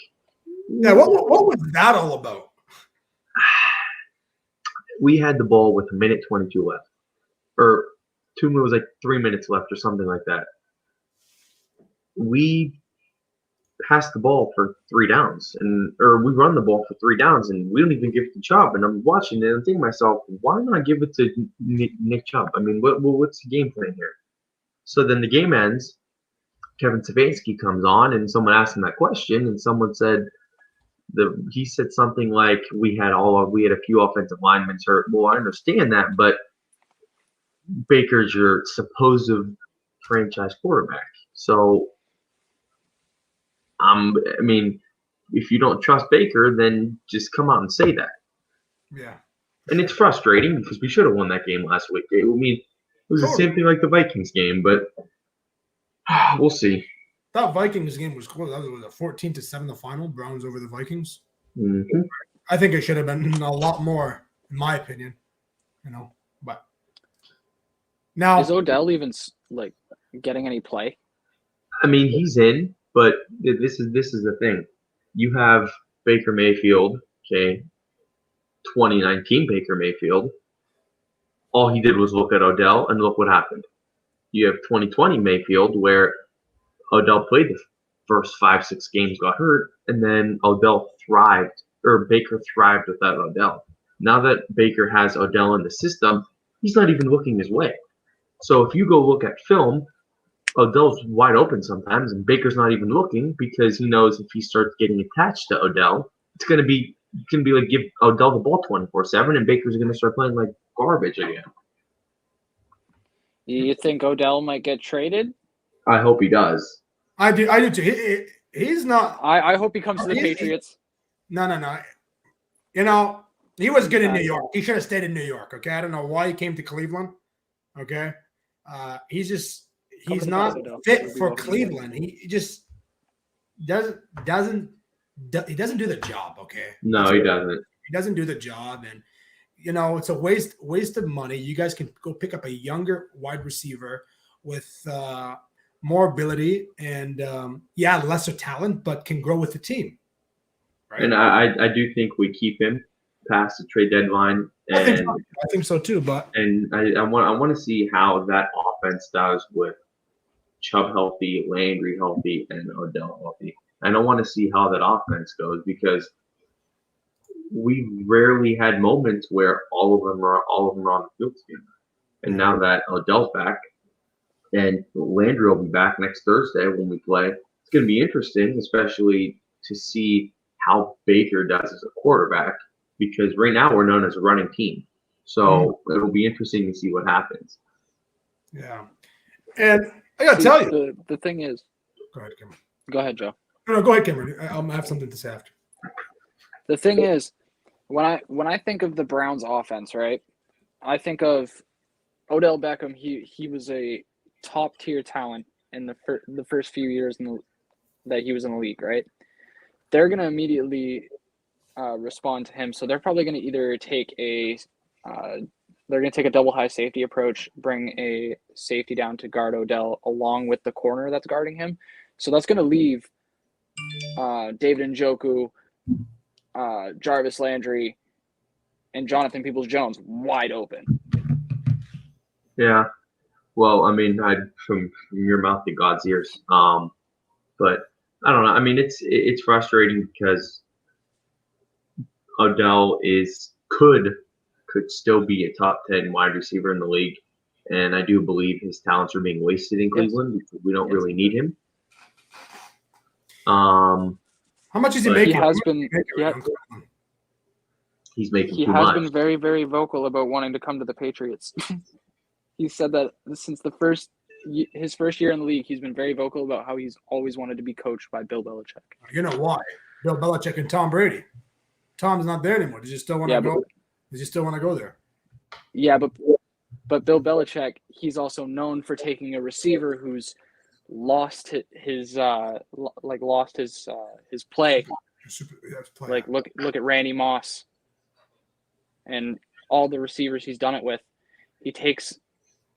Yeah, what was that all about? We had the ball with 1:22 left, or it was like 3 minutes left, or something like that. We passed the ball for 3 downs, or we run the ball for 3 downs, and we don't even give it to Chubb. And I'm watching it and I'm thinking to myself, why not give it to Nick Chubb? I mean, what's the game plan here? So then the game ends. Kevin Stefanski comes on, and someone asked him that question, and someone said. He said something like we had a few offensive linemen hurt. Well, I understand that, but Baker's your supposed franchise quarterback. So, I mean, if you don't trust Baker, then just come out and say that. Yeah. And it's frustrating because we should have won that game last week. I mean, it was the same thing like the Vikings game, but we'll see. That Vikings game was close. That was a 14-7 the final. Browns over the Vikings. Mm-hmm. I think it should have been a lot more, in my opinion. You know, but now is Odell even like getting any play? I mean, he's in, but this is the thing. You have Baker Mayfield, okay, 2019 Baker Mayfield. All he did was look at Odell, and look what happened. You have 2020 Mayfield, where Odell played the first 5-6 games, got hurt, and then Baker thrived without Odell. Now that Baker has Odell in the system, he's not even looking his way. So if you go look at film, Odell's wide open sometimes, and Baker's not even looking because he knows if he starts getting attached to Odell, it's gonna be like give Odell the ball 24/7, and Baker's gonna start playing like garbage again. You think Odell might get traded? I hope he does. I do too. He's not. I hope he comes to the Patriots. No. You know, he was good in New York. He should have stayed in New York. Okay, I don't know why he came to Cleveland. Okay, he's not fit for Cleveland. He just doesn't do the job. Okay. No, he doesn't. He doesn't do the job, and you know it's a waste of money. You guys can go pick up a younger wide receiver with more ability and lesser talent, but can grow with the team. Right? And I do think we keep him past the trade deadline. And I think so too. But I want to see how that offense does with Chubb healthy, Landry healthy, and Odell healthy. And I want to see how that offense goes because we rarely had moments where all of them are on the field together. And now that Odell's back, and Landry will be back next Thursday when we play. It's going to be interesting, especially to see how Baker does as a quarterback, because right now we're known as a running team. So it'll be interesting to see what happens. Yeah. And I got to tell you. The thing is. Go ahead, Cameron. Go ahead, Joe. No, go ahead, Cameron. I have something to say after. The thing is, When I think of the Browns offense, right? I think of Odell Beckham. He was a top tier talent in the first few years that he was in the league, right? They're gonna immediately respond to him, so they're probably gonna either take they're gonna take a double high safety approach, bring a safety down to guard Odell along with the corner that's guarding him. So that's gonna leave David Njoku, Jarvis Landry, and Jonathan Peoples-Jones wide open. Yeah. Well, I mean, from your mouth to God's ears. But I don't know. I mean, it's frustrating because Odell could still be a top 10 wide receiver in the league, and I do believe his talents are being wasted in Cleveland because we don't really need him. How much is he making? He's making He too has much. been very, very vocal about wanting to come to the Patriots. He said that since his first year in the league, he's been very vocal about how he's always wanted to be coached by Bill Belichick. You know why? Bill Belichick and Tom Brady. Tom's not there anymore. Does he still want to go? Does he still want to go there? Yeah, but Bill Belichick, he's also known for taking a receiver who's lost his play. Like look at Randy Moss and all the receivers he's done it with. He takes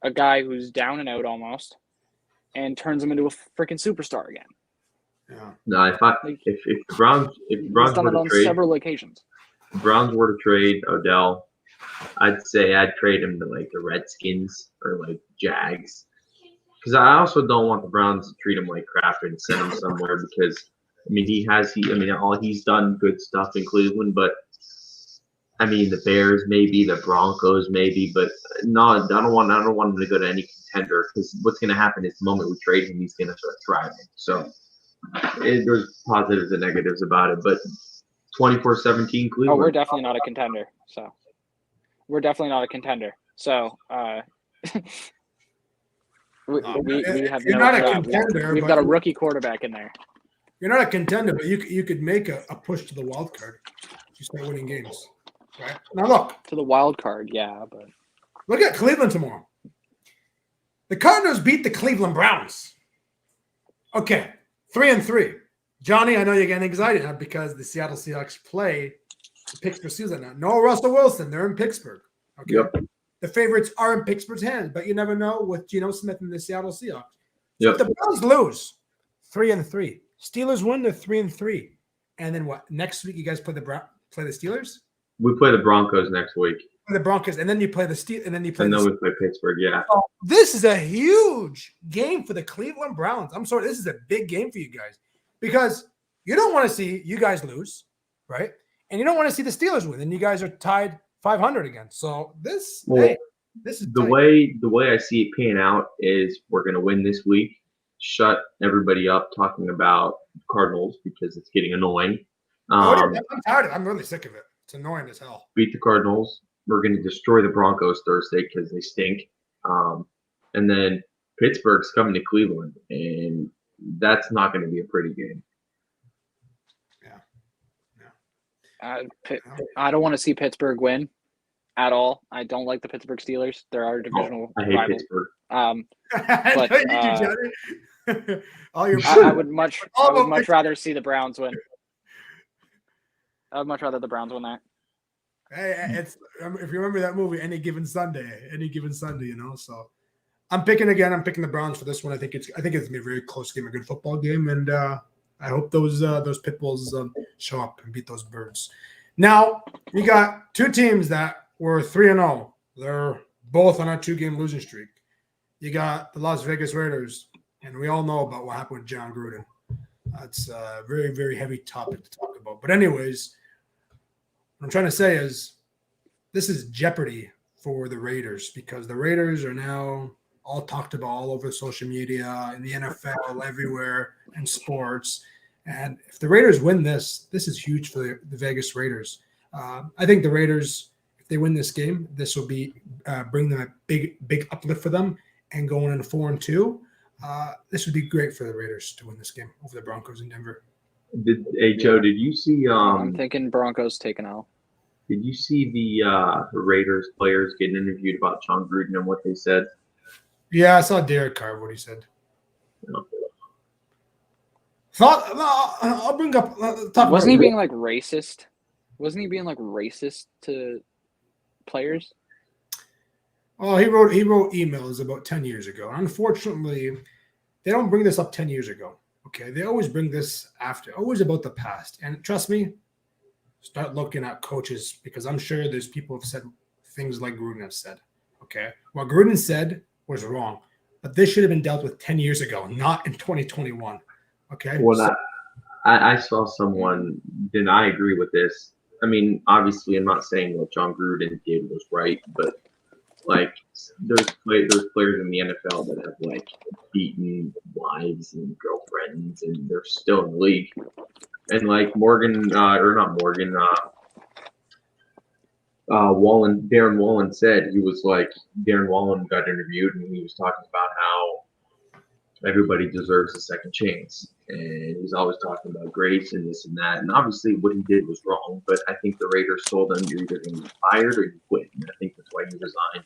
a guy who's down and out almost and turns him into a freaking superstar again. Yeah. No, if the Browns he's done it on several occasions. If the Browns were to trade Odell, I'd say I'd trade him to like the Redskins or like Jags. Because I also don't want the Browns to treat him like crap and send him somewhere because I mean he's done good stuff in Cleveland, but I mean the Bears maybe, the Broncos maybe, but no, I don't want him to go to any contender because what's going to happen is the moment we trade him, he's going to start thriving. So there's positives and negatives about it, but 24-17 Cleveland. Oh, we're definitely not a contender. So we have you're no not a shot. contender. We've got a rookie quarterback in there. You're not a contender, but you could make a push to the wild card. You start winning games, right? Now look to the wild card, yeah, but look at Cleveland tomorrow. The Cardinals beat the Cleveland Browns. Okay, 3-3. Johnny, I know you're getting excited now because the Seattle Seahawks play the Pittsburgh Steelers now. No Russell Wilson, they're in Pittsburgh. Okay. Yep. The favorites are in Pittsburgh's hands, but you never know with Geno Smith and the Seattle Seahawks. So Yep. if the Browns lose, 3-3. Steelers win, they're 3-3. And then what? Next week you guys play the Steelers? We play the Broncos next week. The Broncos, and then you play the Steelers, and then you play. And then we play Pittsburgh. Yeah. So this is a huge game for the Cleveland Browns. I'm sorry, this is a big game for you guys because you don't want to see you guys lose, right? And you don't want to see the Steelers win, and you guys are tied 500 again. So this is the tight. way I see it paying out is we're going to win this week. Shut everybody up talking about Cardinals because it's getting annoying. I'm tired of it. I'm really sick of it. It's annoying as hell. Beat the Cardinals. We're going to destroy the Broncos Thursday because they stink. And then Pittsburgh's coming to Cleveland, and that's not going to be a pretty game. I don't want to see Pittsburgh win at all. I don't like the Pittsburgh Steelers. They're our divisional I hate rivals. Pittsburgh. But I would much rather see the Browns win. I would much rather the Browns win that. Hey, it's if you remember that movie, Any Given Sunday, you know. So I'm picking the Browns for this one. I think it's gonna be a very close game, a good football game, and I hope those pit bulls show up and beat those birds. Now we got two teams that were 3-0. They're both on a 2-game losing streak. You got the Las Vegas Raiders, and we all know about what happened with John Gruden. That's a very, very heavy topic to talk about. But anyways, what I'm trying to say is this is jeopardy for the Raiders because the Raiders are now all talked about all over social media, in the NFL, everywhere, in sports. And if the Raiders win this is huge for the Vegas Raiders. I think the Raiders, if they win this game, this will be bring them a big uplift for them. And going in 4-2, this would be great for the Raiders to win this game over the Broncos in Denver. Hey Joe, did you see? I'm thinking Broncos taking out. Did you see the Raiders players getting interviewed about John Gruden and what they said? Yeah, I saw Derek Carr, what he said. No. I'll bring up. Talk Wasn't he about, being like racist? Wasn't he being like racist to players? Oh, he wrote emails about 10 years ago. Unfortunately, they don't bring this up 10 years ago. Okay, they always bring this after, always about the past. And trust me, start looking at coaches because I'm sure there's people who have said things like Gruden has said. Okay, what Gruden said was wrong, but this should have been dealt with 10 years ago, not in 2021. Okay. Well, I saw someone, and I agree with this. I mean, obviously, I'm not saying what John Gruden did was right, but like there's players in the NFL that have like beaten wives and girlfriends, and they're still in the league. And like Darren Wallen said, he was like, Darren Wallen got interviewed and he was talking about how everybody deserves a second chance. And he's always talking about grace and this and that. And obviously what he did was wrong, but I think the Raiders told him you're either going to be fired or you quit. And I think that's why he resigned.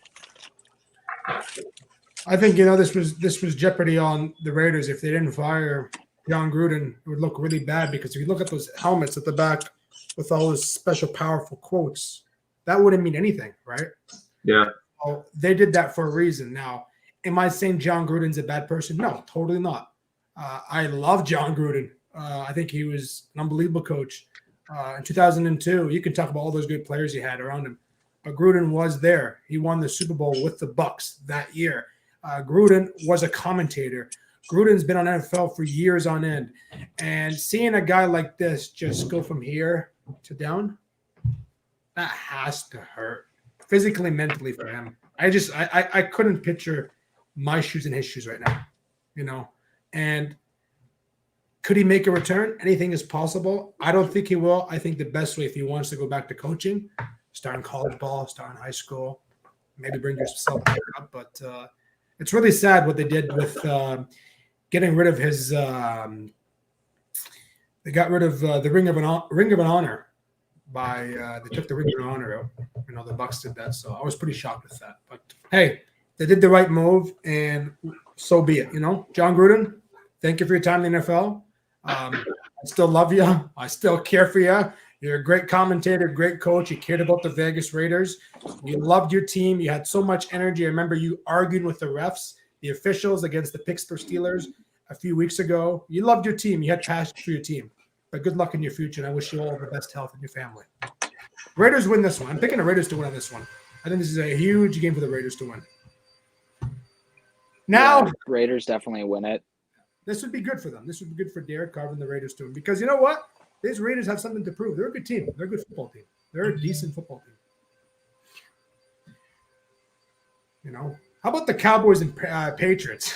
I think, this was jeopardy on the Raiders. If they didn't fire John Gruden, it would look really bad because if you look at those helmets at the back with all those special, powerful quotes, that wouldn't mean anything, right? Yeah. Well, they did that for a reason. Now, am I saying John Gruden's a bad person? No, totally not. I love John Gruden. I think he was an unbelievable coach. In 2002, you can talk about all those good players he had around him. But Gruden was there. He won the Super Bowl with the Bucs that year. Gruden was a commentator. Gruden's been on NFL for years on end. And seeing a guy like this just go from here to down, that has to hurt physically, mentally for him. I couldn't picture my shoes in his shoes right now, And could he make a return? Anything is possible. I don't think he will. I think the best way if he wants to go back to coaching, start in college ball, start in high school, maybe bring yourself back up. But it's really sad what they did with getting rid of his. They got rid of the Ring of Honor by they took the Ring of Honor out. The Bucs did that, so I was pretty shocked with that. But hey, they did the right move, and so be it. John Gruden, thank you for your time in the NFL. I still love you. I still care for you. You're a great commentator, great coach. You cared about the Vegas Raiders. You loved your team. You had so much energy. I remember you arguing with the refs, the officials against the Pittsburgh Steelers a few weeks ago. You loved your team. You had passion for your team. But good luck in your future, and I wish you all the best health in your family. Raiders win this one. I'm picking the Raiders to win on this one. I think this is a huge game for the Raiders to win. Now, yeah, Raiders definitely win it. This would be good for them. This would be good for Derek Carr and the Raiders to win because you know what? These Raiders have something to prove. They're a good team. They're a good football team. They're a decent football team. How about the Cowboys and Patriots?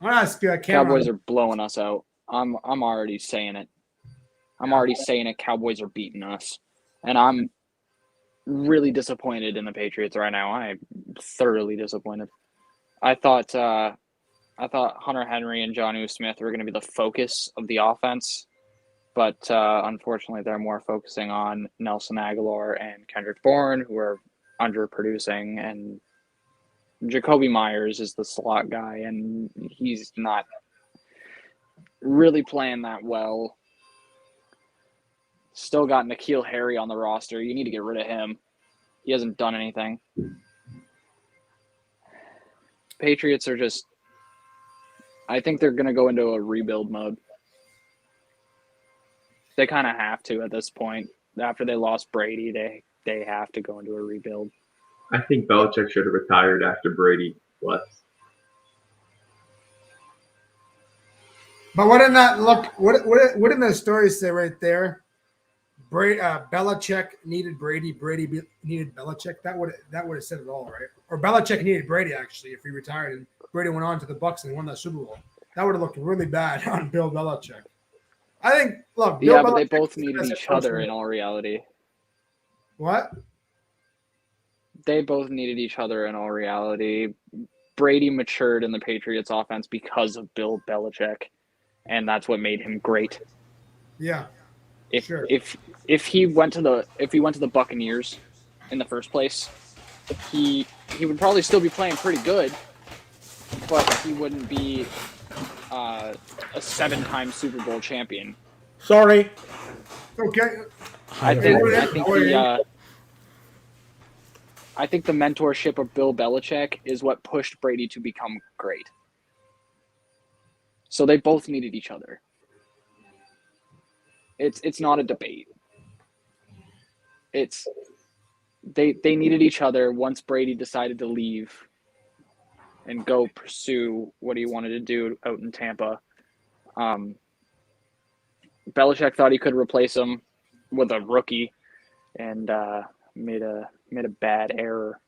I want to ask Cameron. Cowboys are blowing us out. I'm already saying it. I'm already saying it. Cowboys are beating us, and I'm really disappointed in the Patriots right now. I'm thoroughly disappointed. I thought Hunter Henry and Jonnu Smith were going to be the focus of the offense, but unfortunately, they're more focusing on Nelson Aguilar and Kendrick Bourne, who are underproducing, and Jacoby Myers is the slot guy, and he's not really playing that well. Still got N'Keal Harry on the roster. You need to get rid of him. He hasn't done anything. Patriots are just – I think they're going to go into a rebuild mode. They kind of have to at this point. After they lost Brady, they have to go into a rebuild. I think Belichick should have retired after Brady left. But what didn't that look? What didn't the story say right there? Belichick needed Brady. Brady needed Belichick. That would have said it all, right? Or Belichick needed Brady actually if he retired and Brady went on to the Bucs and won that Super Bowl. That would have looked really bad on Bill Belichick. I think. Look, Bill but Belichick they both needed each other in all reality. What? They both needed each other in all reality. Brady matured in the Patriots offense because of Bill Belichick, and that's what made him great. Yeah. If he went to the Buccaneers in the first place, he would probably still be playing pretty good, but he wouldn't be a 7-time Super Bowl champion. Sorry. Okay. I think the mentorship of Bill Belichick is what pushed Brady to become great. So they both needed each other. It's not a debate. They needed each other once Brady decided to leave and go pursue what he wanted to do out in Tampa. Belichick thought he could replace him with a rookie, and made a bad error.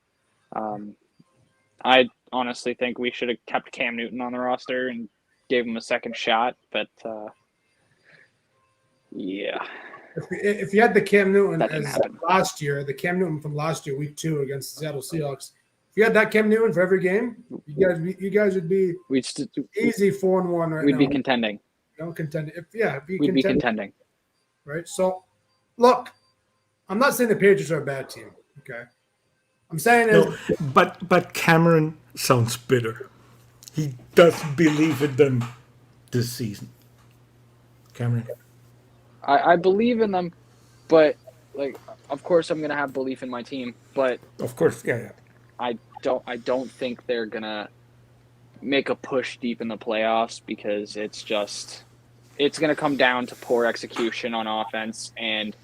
I honestly think we should have kept Cam Newton on the roster and gave him a second shot, but yeah. If you had the Cam Newton as last year, the Cam Newton from last year, week 2 against the Seattle Seahawks, if you had that Cam Newton for every game, you guys would be easy 4-1 right now. We'd be contending. Contending. We'd be contending. Right. So, look, I'm not saying the Patriots are a bad team. Okay. I'm saying but Cameron sounds bitter. He doesn't believe in them this season. Cameron. I believe in them, but of course I'm gonna have belief in my team. But of course, yeah. I don't think they're gonna make a push deep in the playoffs because it's gonna come down to poor execution on offense and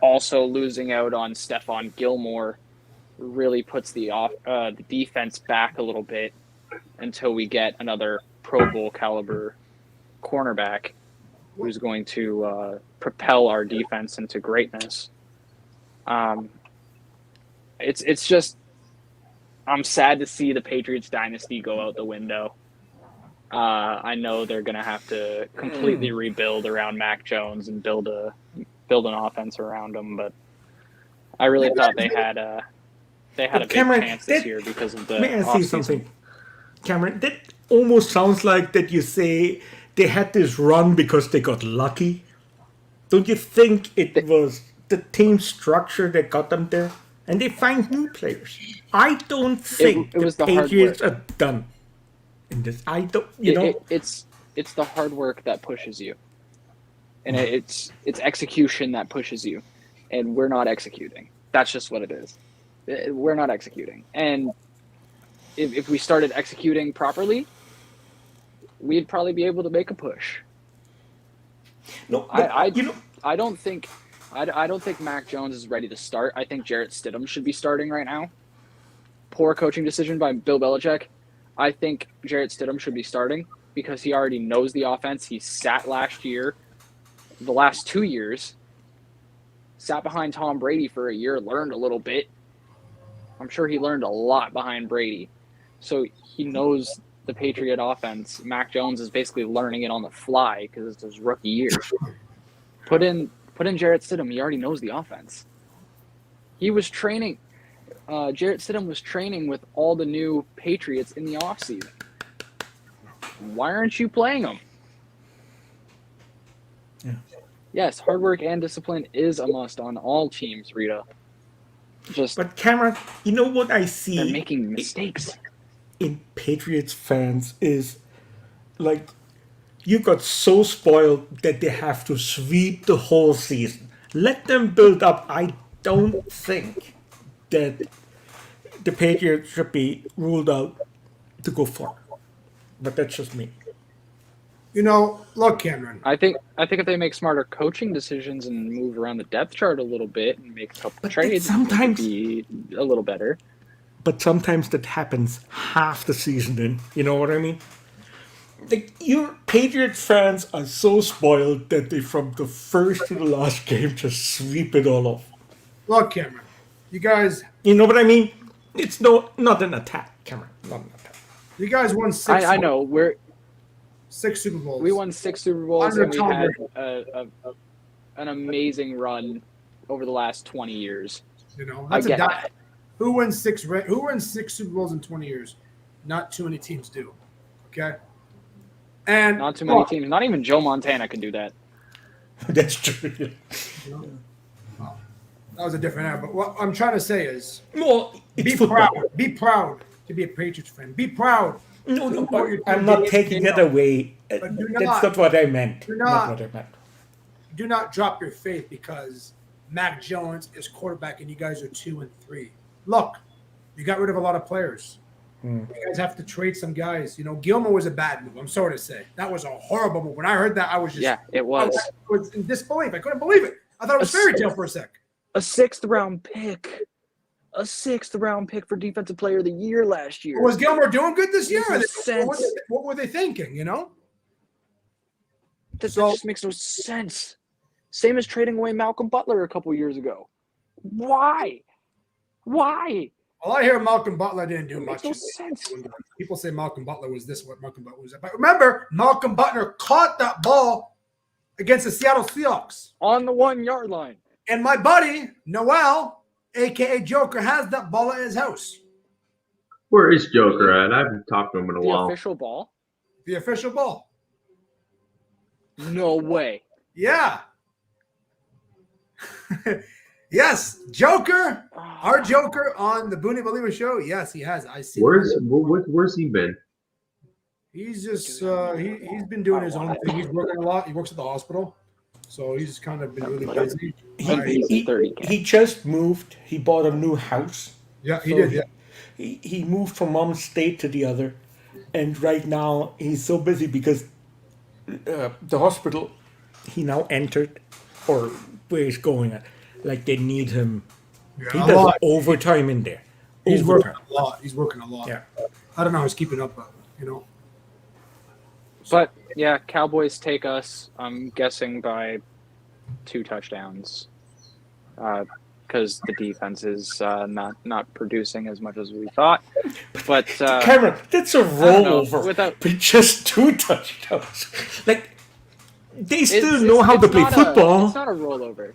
also losing out on Stephon Gilmore really puts the defense back a little bit until we get another Pro Bowl caliber cornerback who's going to propel our defense into greatness. It's just I'm sad to see the Patriots dynasty go out the window. I know they're going to have to completely rebuild around Mac Jones and build an offense around him, but I really thought they had a big chance this year because of the. May I say something, Cameron? That almost sounds like that you say they had this run because they got lucky. Don't you think it was the team structure that got them there? And they find new players. I don't think it was the Patriots are done in this. I don't. It's the hard work that pushes you, and it's execution that pushes you, and we're not executing. That's just what it is. We're not executing, and if we started executing properly, we'd probably be able to make a push. No, I don't think Mac Jones is ready to start. I think Jarrett Stidham should be starting right now. Poor coaching decision by Bill Belichick. I think Jarrett Stidham should be starting because he already knows the offense. He sat last year, the last 2 years, sat behind Tom Brady for a year, learned a little bit. I'm sure he learned a lot behind Brady. So he knows the Patriot offense. Mac Jones is basically learning it on the fly because it's his rookie year. Put in Jarrett Stidham. He already knows the offense. He was training. Jarrett Stidham was training with all the new Patriots in the offseason. Why aren't you playing them? Yeah. Yes, hard work and discipline is a must on all teams, Rita. But Cameron, you know what I see? They're making mistakes. In Patriots fans is like you got so spoiled that they have to sweep the whole season. Let them build up. I don't think that the Patriots should be ruled out to go far. But that's just me. Look, Cameron. I think if they make smarter coaching decisions and move around the depth chart a little bit and make a couple trades, sometimes be a little better. But sometimes that happens half the season in. You know what I mean? Your Patriots fans are so spoiled that they, from the first to the last game, just sweep it all off. Look, Cameron, you guys. You know what I mean? It's not an attack, Cameron. Not an attack. You guys won 6. I know we're 6 Super Bowls. We won 6 Super Bowls and we had an amazing run over the last 20 years. That's a die. Who wins 6 Super Bowls in 20 years? Not too many teams do. Okay. And not too many teams. Not even Joe Montana can do that. That's true. You know? Well, that was a different era. But what I'm trying to say is, Well, it's be football. proud. Be proud to be a Patriots fan. Be proud. No, Support your I'm team not day in, taking day it out. away. But do That's not- not what I meant. do Not not- what I meant. Do not drop your faith because Mac Jones is quarterback and you guys are 2-3. Look, you got rid of a lot of players. You guys have to trade some guys. You know, Gilmore was a bad move. I'm sorry to say. That was a horrible move. When I heard that, I was just it was. I was in disbelief. I couldn't believe it. I thought it was fairy tale for a sec. A 6th-round pick. A 6th-round pick for Defensive Player of the Year last year. Was Gilmore doing good this year? Makes no sense. What were they thinking, you know? That just makes no sense. Same as trading away Malcolm Butler a couple years ago. Why? Why? Well, I hear Malcolm Butler didn't do It much. makes no sense. People say Malcolm Butler was this, what Malcolm Butler was that. But remember, Malcolm Butler caught that ball against the Seattle Seahawks. On the 1-yard line. And my buddy, Noel, a.k.a. Joker, has that ball at his house. Where is Joker at? I haven't talked to him in a The while. official ball? The official ball. No way. Yeah. Yes, Joker, our Joker on the Booney Believer show. Yes, he has. I see. Where's he been? He's just he's been doing his own thing. He's working a lot. He works at the hospital, so he's kind of been really busy. He just moved. He bought a new house. Yeah, he So did. Yeah. He moved from one state to the other, and right now he's so busy because the hospital he now entered, or where he's going at, like they need him. Yeah, He a does lot. overtime in there. He's Overtime. working a lot. He's working a lot. Yeah. I don't know how he's keeping up, but you know. But, yeah, Cowboys take us, I'm guessing, by 2 touchdowns. Because the defense is not producing as much as we thought. But Cameron, that's a rollover. Without But just 2 touchdowns. Like they still it's- know how to it's play not football. It's not a rollover.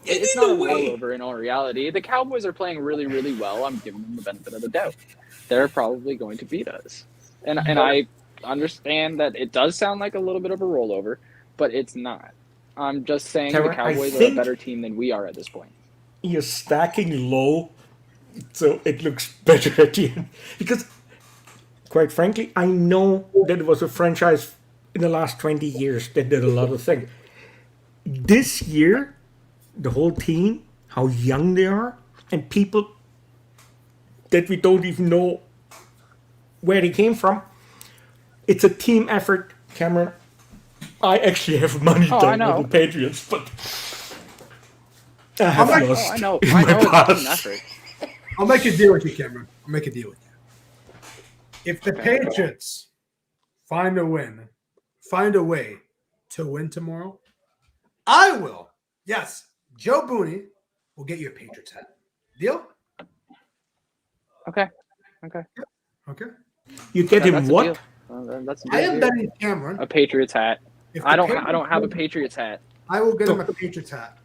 It's not a rollover in all reality. The Cowboys are playing really, really well. I'm giving them the benefit of the doubt. They're probably going to beat us. And I understand that it does sound like a little bit of a rollover, but it's not. I'm just saying Cameron, the Cowboys I are a think- better team than we are at this point. You're stacking low, so it looks better at the end. Because, quite frankly, I know that it was a franchise in the last 20 years that did a lot of things. This year, the whole team, how young they are, and people that we don't even know where they came from. It's a team effort, Cameron. I actually have money I down know. on the Patriots, but I have lost. I know. in I my know it's a past. team effort. I'll make a deal with you, Cameron. I'll make a deal with you. If the Patriots find a way to win tomorrow, I will. Yes, Joe Booney will get you a Patriots hat. Deal? Okay. Okay. You get him That's a what? deal. That's a I deal. am betting Cameron. A Patriots hat. If I the don't have a Patriots- Patriots hat. I will get him a Patriots hat.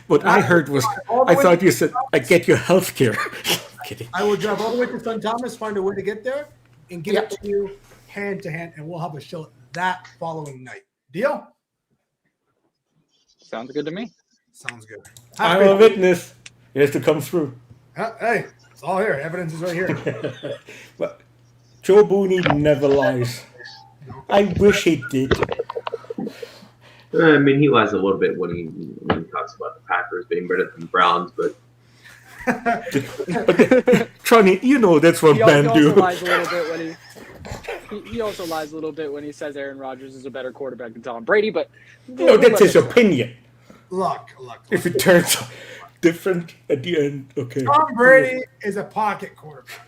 What I heard was, All the I way thought to- you said, I get your health care. Kidding. I will drive all the way to St. Thomas, find a way to get there, and give it to you hand to hand, and we'll have a show that following night. Deal? Sounds good to me. Sounds good. I'm a witness. He has to come through. Hey, it's all here. Evidence is right here. But Joe Booney never lies. I wish he did. I mean, he lies a little bit when he talks about the Packers being better than the Browns, but Tronny, you know that's what men also do. lies a little bit when he also lies a little bit when he says Aaron Rodgers is a better quarterback than Tom Brady, but No, that's his opinion. Look. If it turns out different at the end, okay. Tom Brady is a pocket quarterback.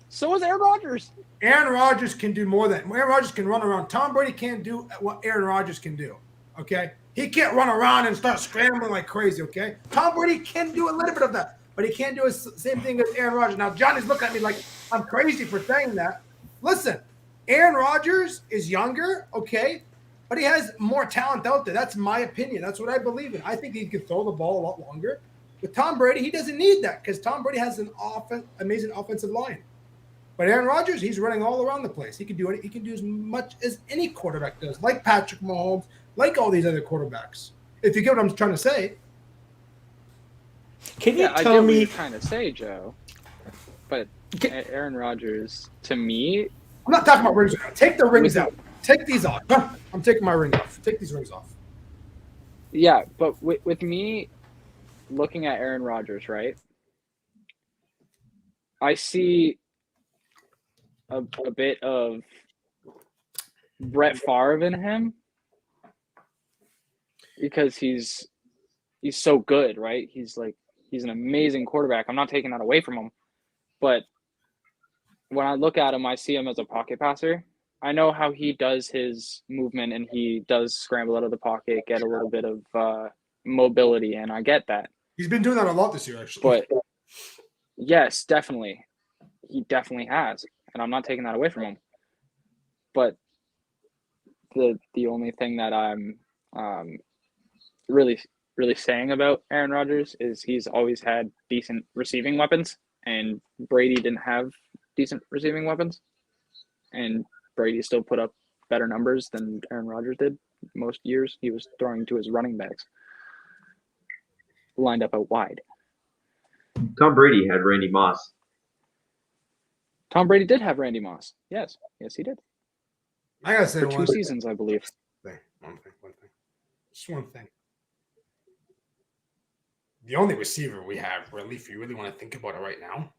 So is Aaron Rodgers. Aaron Rodgers can do more than Aaron Rodgers can run around. Tom Brady can't do what Aaron Rodgers can do. Okay, he can't run around and start scrambling like crazy. Okay, Tom Brady can do a little bit of that, but he can't do the same thing as Aaron Rodgers. Now Johnny's looking at me like I'm crazy for saying that. Listen, Aaron Rodgers is younger, okay, but he has more talent out there. That's my opinion. That's what I believe in. I think he can throw the ball a lot longer. With Tom Brady, he doesn't need that because Tom Brady has an amazing offensive line. But Aaron Rodgers, he's running all around the place. He can do it. He can do as much as any quarterback does, like Patrick Mahomes, like all these other quarterbacks. If you get what I'm trying to say. Can you I tell get what me? you're trying to say, Joe. But Aaron Rodgers, to me, I'm not talking about rings. Take the rings out. Take these off. I'm taking my ring off. Take these rings off. yeah, but with me looking at Aaron Rodgers, right? I see a bit of Brett Favre in him because he's so good, right? He's an amazing quarterback. I'm not taking that away from him, but when I look at him, I see him as a pocket passer. I know how he does his movement, and he does scramble out of the pocket, get a little bit of mobility, and I get that. He's been doing that a lot this year, actually. But yes, definitely. He definitely has, and I'm not taking that away from him. But the only thing that I'm really saying about Aaron Rodgers is he's always had decent receiving weapons, and Brady didn't have decent receiving weapons, and Brady still put up better numbers than Aaron Rodgers did. Most years he was throwing to his running backs lined up out wide. Tom Brady had Randy Moss. Tom Brady did have Randy Moss. Yes, he did. I gotta say for one 2 seasons, I believe. One thing. Just one thing. The only receiver we have, really, if you really want to think about it right now,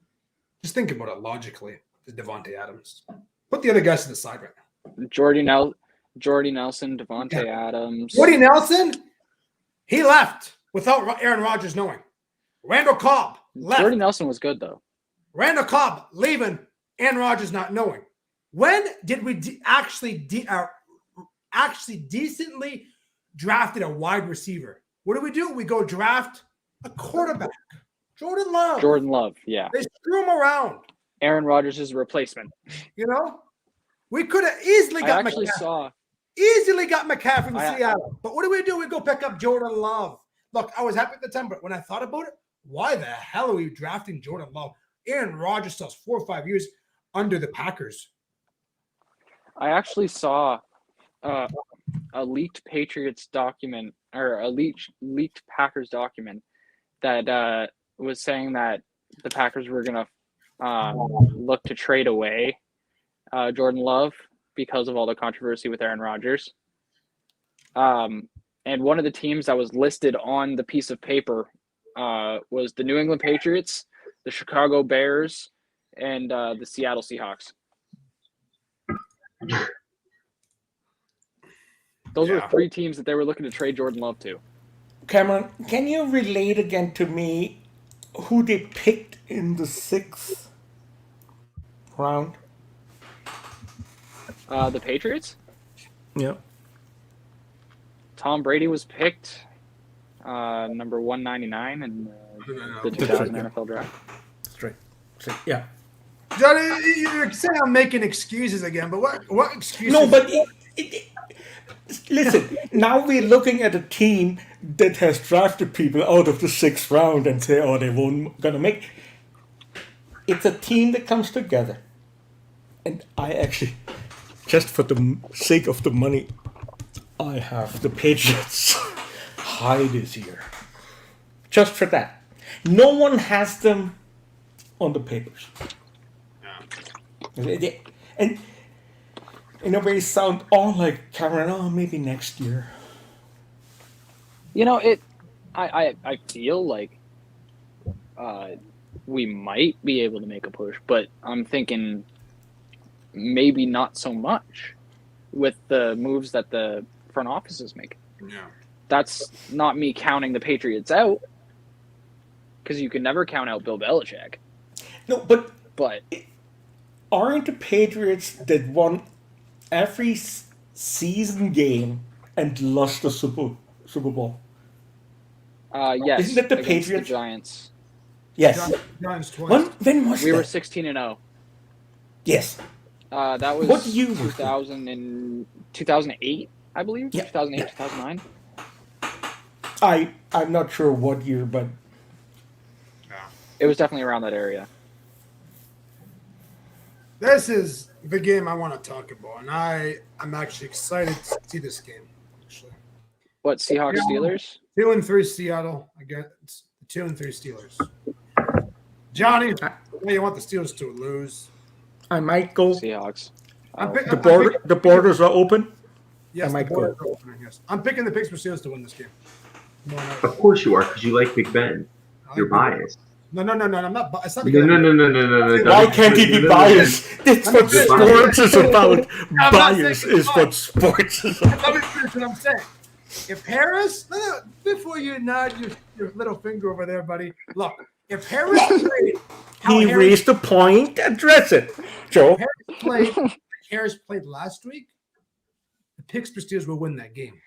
just think about it logically, is Devontae Adams. Put the other guys to the side right now. Jordy Nelson, Devontae Adams. Jordy Nelson, he left without Aaron Rodgers knowing. Randall Cobb left. Jordy Nelson was good, though. Randall Cobb leaving, Aaron Rodgers not knowing. When did we actually decently drafted a wide receiver? What do? We go draft a quarterback. Jordan Love, yeah. They screw him around. Aaron Rodgers' replacement. You know? We could have easily got McCaffrey. Easily got McCaffrey from Seattle. But what do? We go pick up Jordan Love. Look, I was happy at the time, but when I thought about it, why the hell are we drafting Jordan Love? Aaron Rodgers still has 4 or 5 years under the Packers. I actually saw a leaked Patriots document or a leaked Packers document that was saying that the Packers were going to look to trade away Jordan Love because of all the controversy with Aaron Rodgers. And one of the teams that was listed on the piece of paper was the New England Patriots, the Chicago Bears, and the Seattle Seahawks. Those were 3 teams that they were looking to trade Jordan Love to. Cameron, can you relate again to me who they picked in the 6th round? The Patriots? Yeah. Tom Brady was picked number 199 in the 2000 NFL draft. Straight. Yeah. Johnny, you're saying I'm making excuses again, but what excuses? No, but listen, now we're looking at a team that has drafted people out of the 6th round and say, oh, they won't gonna make. It's a team that comes together. And I actually, just for the sake of the money, I have the Patriots high this year. Just for that. No one has them on the papers. And in a way sound all like Cameron, maybe next year. You know, I feel like we might be able to make a push, but I'm thinking maybe not so much with the moves that the front office is making. Yeah. That's not me counting the Patriots out, because you can never count out Bill Belichick. No, but But aren't the Patriots that won every season game and lost the Super Bowl? yes. Isn't that the against Patriots? The Giants. Yes. Giants twice. When was We that? were 16-0. Yes. That was What year was 2008, I believe. Yeah. 2008, Yeah. 2009. I'm not sure what year, but It was definitely around that area. This is the game I want to talk about, and I'm actually excited to see this game. Actually, What, Seahawks Steelers? 2-3 Seattle against 2-3 Steelers. Johnny, you want the Steelers to lose? I might go. Seahawks. The borders are open. Yes, I might go. Yes. I'm picking the Pittsburgh Steelers to win this game. Of course you are, because you like Big Ben. You're biased. No. I'm not. It's not No. Why can't he be biased? That's what sports is about. Bias is what sports is about. Let me finish what I'm saying. If Harris, before you nod your little finger over there, buddy. Look, if Harris played, raised the point. Address it, Joe. Harris played last week, the Pittsburgh Steelers will win that game.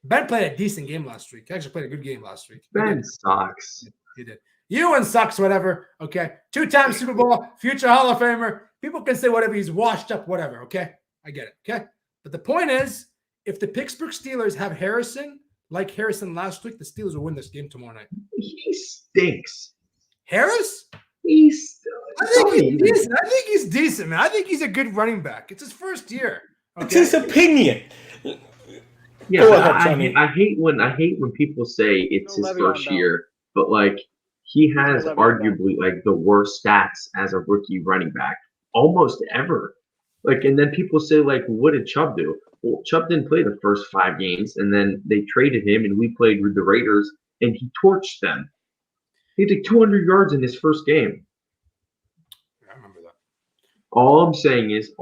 Ben played a decent game last week. He actually played a good game last week. Ben sucks. He did. Ewan sucks, whatever. Okay. 2-time Super Bowl, future Hall of Famer. People can say whatever. He's washed up, whatever. Okay. I get it. Okay. But the point is, if the Pittsburgh Steelers have Harrison, like Harrison last week, the Steelers will win this game tomorrow night. He stinks. Harris? I think he's decent. I think he's decent, man. I think he's a good running back. It's his first year. Okay? It's his opinion. Yeah, I hate when people say it's his first year, but like he has arguably like the worst stats as a rookie running back almost ever. Like, and then people say like, what did Chubb do? Well, Chubb didn't play the first 5 games, and then they traded him, and we played with the Raiders, and he torched them. He had like 200 yards in his first game. I remember that. All I'm saying is,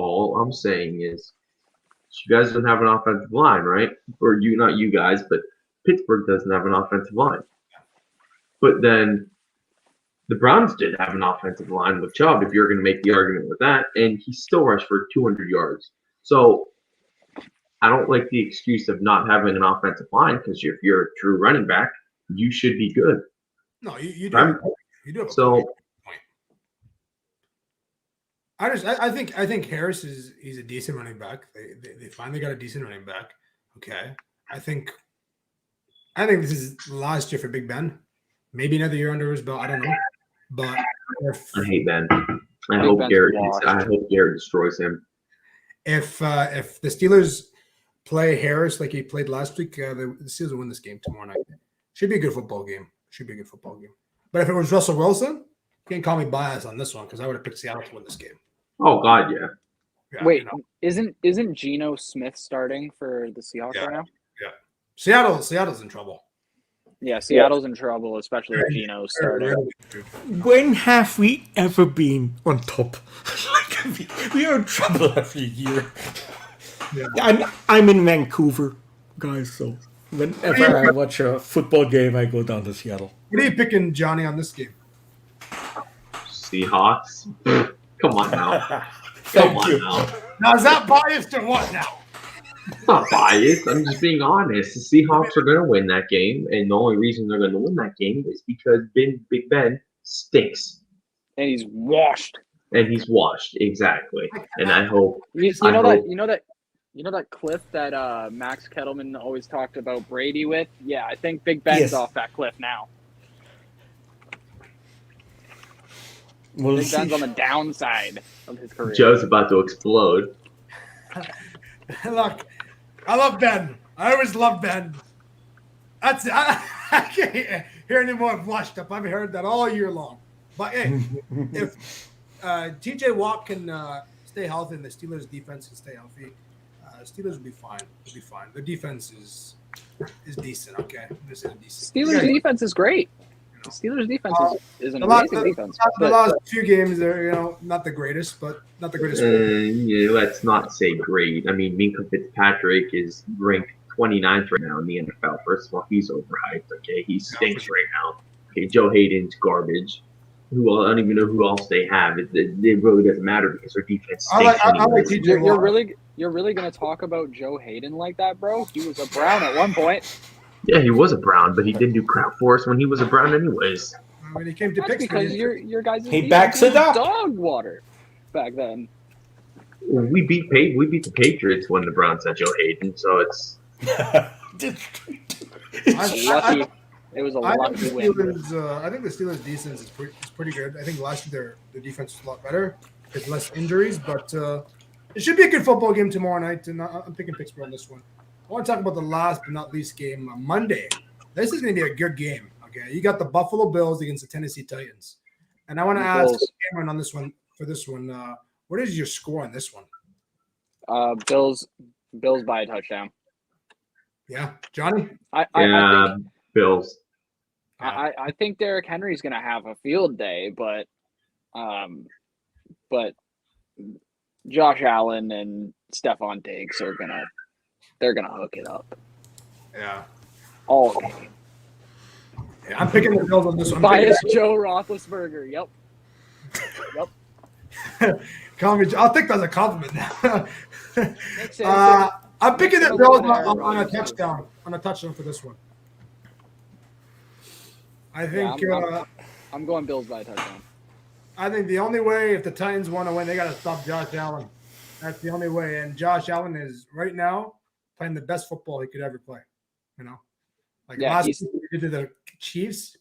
you guys don't have an offensive line, right? Or not you guys, but Pittsburgh doesn't have an offensive line. But then the Browns did have an offensive line with Chubb, if you're going to make the argument with that, and he still rushed for 200 yards. So I don't like the excuse of not having an offensive line, because if you're a true running back, you should be good. No, you do. You do have a point. I think Harris he's a decent running back. They finally got a decent running back. Okay. I think this is last year for Big Ben. Maybe another year under his belt. I don't know. But I hate Ben. I hope Garrett destroys him. If the Steelers play Harris like he played last week, the Steelers will win this game tomorrow night. Should be a good football game. But if it was Russell Wilson, you can't call me biased on this one, because I would have picked Seattle to win this game. Oh God, yeah. Wait, isn't Geno Smith starting for the Seahawks right now? Yeah. Seattle's in trouble. Yeah, Seattle's in trouble, especially if Geno's starting. When have we ever been on top? We are in trouble every year. Yeah. I'm in Vancouver, guys, so whenever I watch a football game, I go down to Seattle. What are you picking, Johnny, on this game? Seahawks. Come on now. Come on now. Now, is that biased or what now? It's not biased. I'm just being honest. The Seahawks are going to win that game, and the only reason they're going to win that game is because Big Ben stinks. And he's washed. Exactly. And I hope you know that cliff that Max Kettleman always talked about Brady with? Yeah, I think Big Ben's off that cliff now. Big Ben's on the downside of his career. Joe's about to explode. Look, I love Ben. I always love Ben. That's it. I can't hear any more washed up. I've heard that all year long. But hey, if TJ Watt can stay healthy and the Steelers' defense can stay healthy, Steelers will be fine. They'll be fine. Their defense is decent. Okay, this is decent. Steelers' defense is great. The Steelers' defense is an amazing defense. The last few games, they're not the greatest, but not the greatest. Let's not say great. I mean, Minka Fitzpatrick is ranked 29th right now in the NFL. First of all, he's overhyped. Okay, he stinks right now. Okay, Joe Hayden's garbage. I don't even know who else they have. It really doesn't matter because their defense stinks. You're really going to talk about Joe Hayden like that, bro? He was a Brown at one point. Yeah, he was a Brown, but he didn't do crap for us when he was a Brown anyways. When he came to Pittsburgh, because your guys' he backs it up. Dog water back then. We beat the Patriots when the Browns had Joe Hayden, so it's lucky. It was a lucky win. I think the Steelers' defense is pretty good. I think last year their defense was a lot better with less injuries, but it should be a good football game tomorrow night, and I'm picking Pittsburgh on this one. want to talk about the last but not least game on Monday. This is going to be a good game. Okay, you got the Buffalo Bills against the Tennessee Titans, and I want to ask Cameron on this one. For this one, what is your score on this one? Bills by a touchdown. Yeah, Johnny. I think, Bills. I think Derrick Henry's going to have a field day, but Josh Allen and Stephon Diggs are gonna hook it up. Yeah. All game. Yeah, I'm picking the Bills on this one. Bias Joe Roethlisberger. Yep. I'll take that as a compliment now. I'm picking the Bills on a touchdown. On a touchdown for this one. I think I'm going Bills by a touchdown. I think the only way if the Titans want to win, they got to stop Josh Allen. That's the only way. And Josh Allen is right now playing the best football he could ever play. You know, like last week he did to the Chiefs,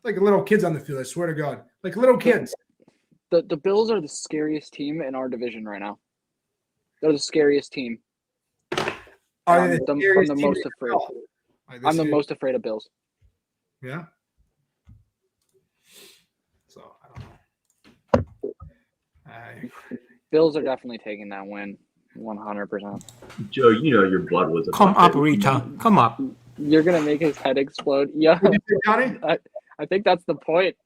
like little kids on the field. I swear to God, like little kids. The Bills are the scariest team in our division right now. They're the scariest team. I'm the most afraid. I'm the most afraid of Bills. Yeah. So I don't know. Bills are definitely taking that win, 100%. Joe, you know your blood was. Come up, Rita. Come up. You're gonna make his head explode. Yeah, Johnny. I think that's the point.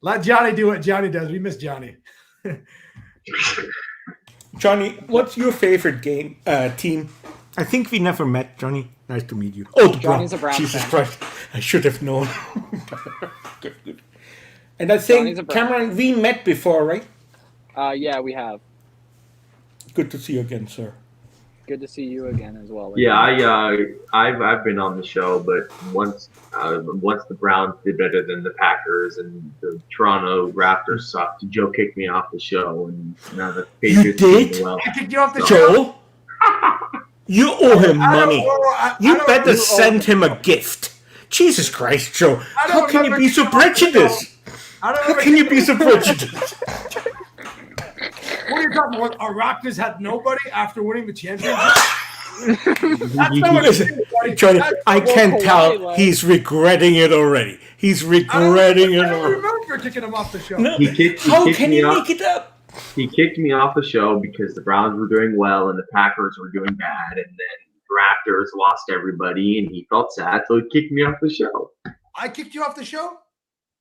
Let Johnny do what Johnny does. We miss Johnny. Johnny, what's your favorite game team? I think we never met, Johnny. Nice to meet you. Oh, the Johnny's a Browns Jesus fan. Christ. I should have known. Good. And I think, Cameron, we met before, right? Yeah, we have. Good to see you again, sir. Good to see you again as well. Yeah, I've been on the show, but once the Browns did better than the Packers and the Toronto Raptors sucked, Joe kicked me off the show, and now the Patriots you did? Well. I kicked you off the show. You owe him money. You better send him a gift. Jesus Christ, Joe! How can you be so prejudiced? How can you be so prejudiced? What are you talking about? Our Raptors had nobody after winning the championship? That's not what it is, Johnny, I can tell he's regretting it already. He's regretting it already. I don't remember kicking him off the show. No. How can you make it up? He kicked me off the show because the Browns were doing well and the Packers were doing bad, and then the Raptors lost everybody, and he felt sad, so he kicked me off the show. I kicked you off the show?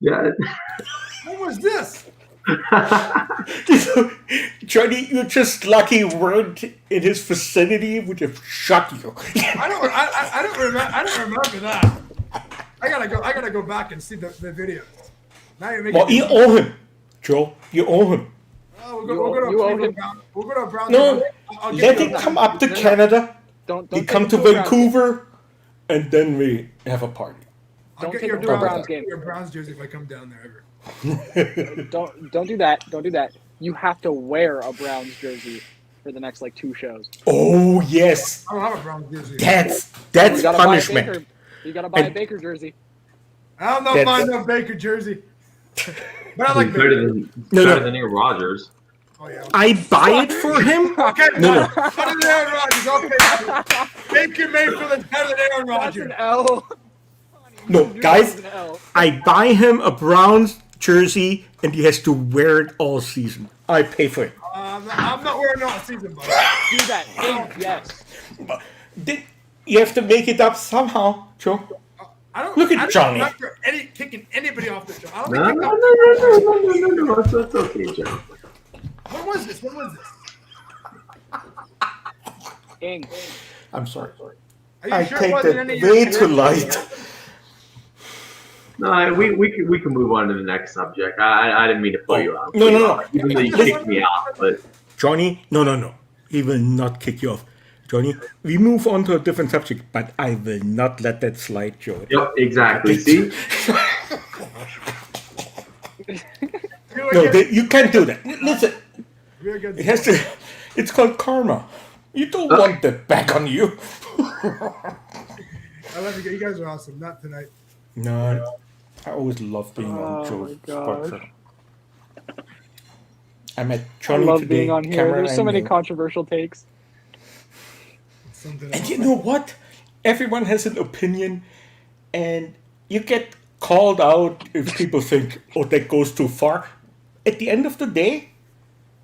Yeah. What was this? Johnny, you're just lucky weren't in his vicinity, would have shot you. I don't remember that. I gotta go back and see the video. Now you're making you owe him, Joe. You owe him. We'll go to a Brown. No, let him come up to Canada. He come to Vancouver, and then we have a party. I'll get your Browns jersey if I come down there ever. Don't do that. Don't do that. You have to wear a Browns jersey for the next 2 shows. Oh yes. I don't have a Browns jersey. That's punishment. You gotta buy a Baker jersey. I don't know buying no Baker jersey. But I like better than Aaron Rodgers. Oh, yeah. I buy it for him. Okay, no. Better than Aaron Rodgers. Okay, Baker Mayfield is better than Aaron Rodgers. That's an L. No, guys, I buy him a Browns jersey, and he has to wear it all season. I pay for it. I'm not wearing it all season, buddy. Do that. Yes. You have to make it up somehow, Joe. Look at Johnny. I'm not kicking anybody off the show. No. That's okay, Joe. When was this? Ing. I'm sorry. I take that way too light. No, we can move on to the next subject. I didn't mean to pull you out. No. Even though you kicked me out, but Johnny, no. He will not kick you off. Johnny, we move on to a different subject, but I will not let that slide, Joe. Yep, exactly. See? No, you can't do that. Listen, it has to. It's called karma. You don't want that back on you. I love you. You guys are awesome. Not tonight. No, I always love being on Joe's podcast. I met Johnny I love today. being on here. There's so many controversial takes. And you know what? Everyone has an opinion, and you get called out if people think, oh, that goes too far. At the end of the day,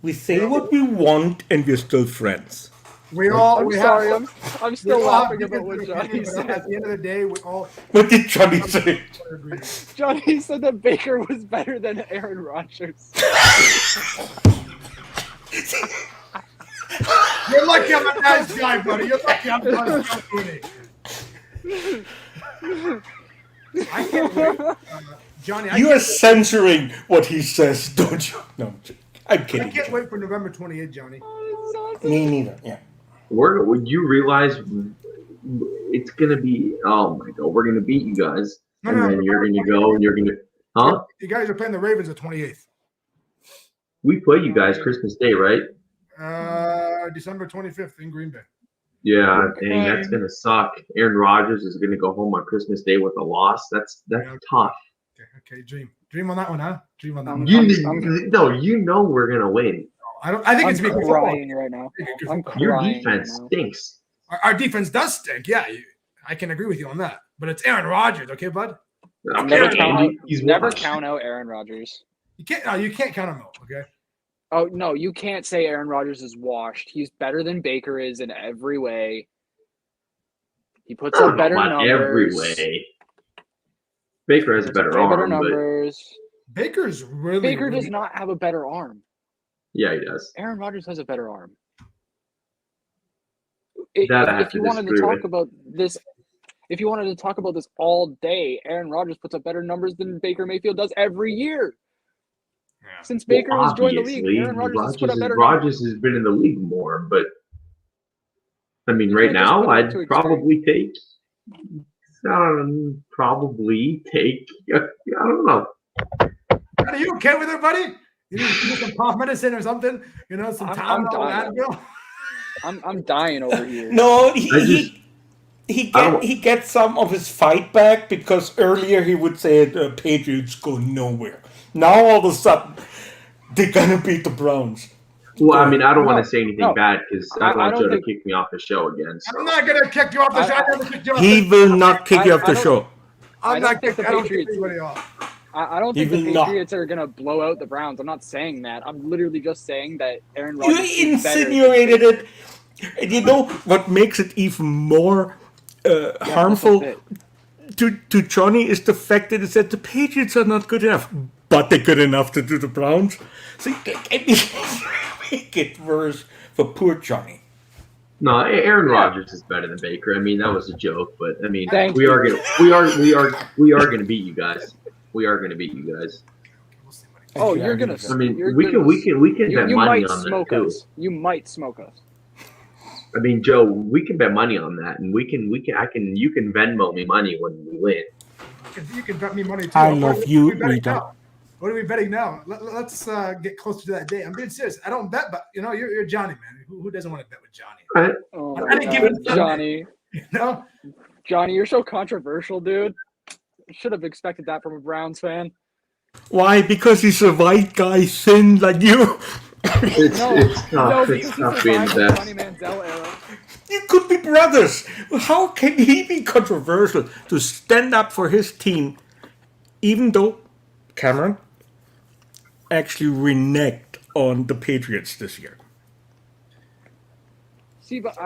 we say what we want, and we're still friends. I'm still laughing about what Johnny said. At the end of the day, we all. What did Johnny say? Johnny said that Baker was better than Aaron Rodgers. You're lucky I'm a nice guy, buddy. You're lucky I'm not buddy. I can't wait. Johnny, You are censoring what he says, don't you? No, I'm kidding. I can't wait for November 28th, Johnny. Me neither, yeah. Would you realize it's gonna be? Oh my god, we're gonna beat you guys, and then you're gonna go and you're gonna, huh? You guys are playing the Ravens the 28th. We play you guys Christmas Day, right? December 25th in Green Bay. Yeah, dang, that's gonna suck. Aaron Rodgers is gonna go home on Christmas Day with a loss. That's tough. Okay, dream on that one, huh? Dream on that one. You know we're gonna win. I think it's because crying right now. Your defense stinks. Our defense does stink. Yeah, I can agree with you on that. But it's Aaron Rodgers, okay, bud? Never count out Aaron Rodgers. You can't count him out, okay? Oh no, you can't say Aaron Rodgers is washed. He's better than Baker is in every way. He puts up better numbers. Every way. Baker has a better arm. Better numbers. Baker does not have a better arm. Yeah, he does. Aaron Rodgers has a better arm. If you wanted to talk about this all day, Aaron Rodgers puts up better numbers than Baker Mayfield does every year. Yeah. Since Baker has joined the league, Aaron Rodgers has put up better numbers. Rodgers has been in the league more, but I mean, right now, I'd probably take. I don't know. Are you okay with it, buddy? You need some cough medicine or something? You know, some I'm dying. I'm dying over here. No, he gets some of his fight back because earlier he would say the Patriots go nowhere. Now all of a sudden they're gonna beat the Browns. Well, I mean, I don't want to say anything bad because I don't want Joe to kick me off the show again. So. I'm not gonna kick you off the show. He will not kick you off the show. I'm not kicking anybody off. I don't think the Patriots are going to blow out the Browns. I'm not saying that. I'm literally just saying that Aaron Rodgers You insinuated it. And you know what makes it even more harmful to Johnny is the fact that it said the Patriots are not good enough, but they're good enough to do the Browns. So make it worse for poor Johnny. No, Aaron Rodgers is better than Baker. I mean, that was a joke, but I mean, we are gonna beat you guys. We are going to beat you guys. Oh, you're gonna. I mean, we can bet money on that too. You might smoke us. I mean, Joe, we can bet money on that, and you can Venmo me money when we win. You can bet me money too. I love you, Rita. What are we betting now? Let's get closer to that day. I'm being serious. I don't bet, but you're Johnny, man. Who doesn't want to bet with Johnny? Right. Oh, I didn't give it Johnny. Johnny, you're so controversial, dude. Should have expected that from a Browns fan. Why? Because he's a white guy, thin like you. It's tough being that. Johnny Manziel era. You could be brothers. How can he be controversial to stand up for his team, even though Cameron actually reneged on the Patriots this year? See, but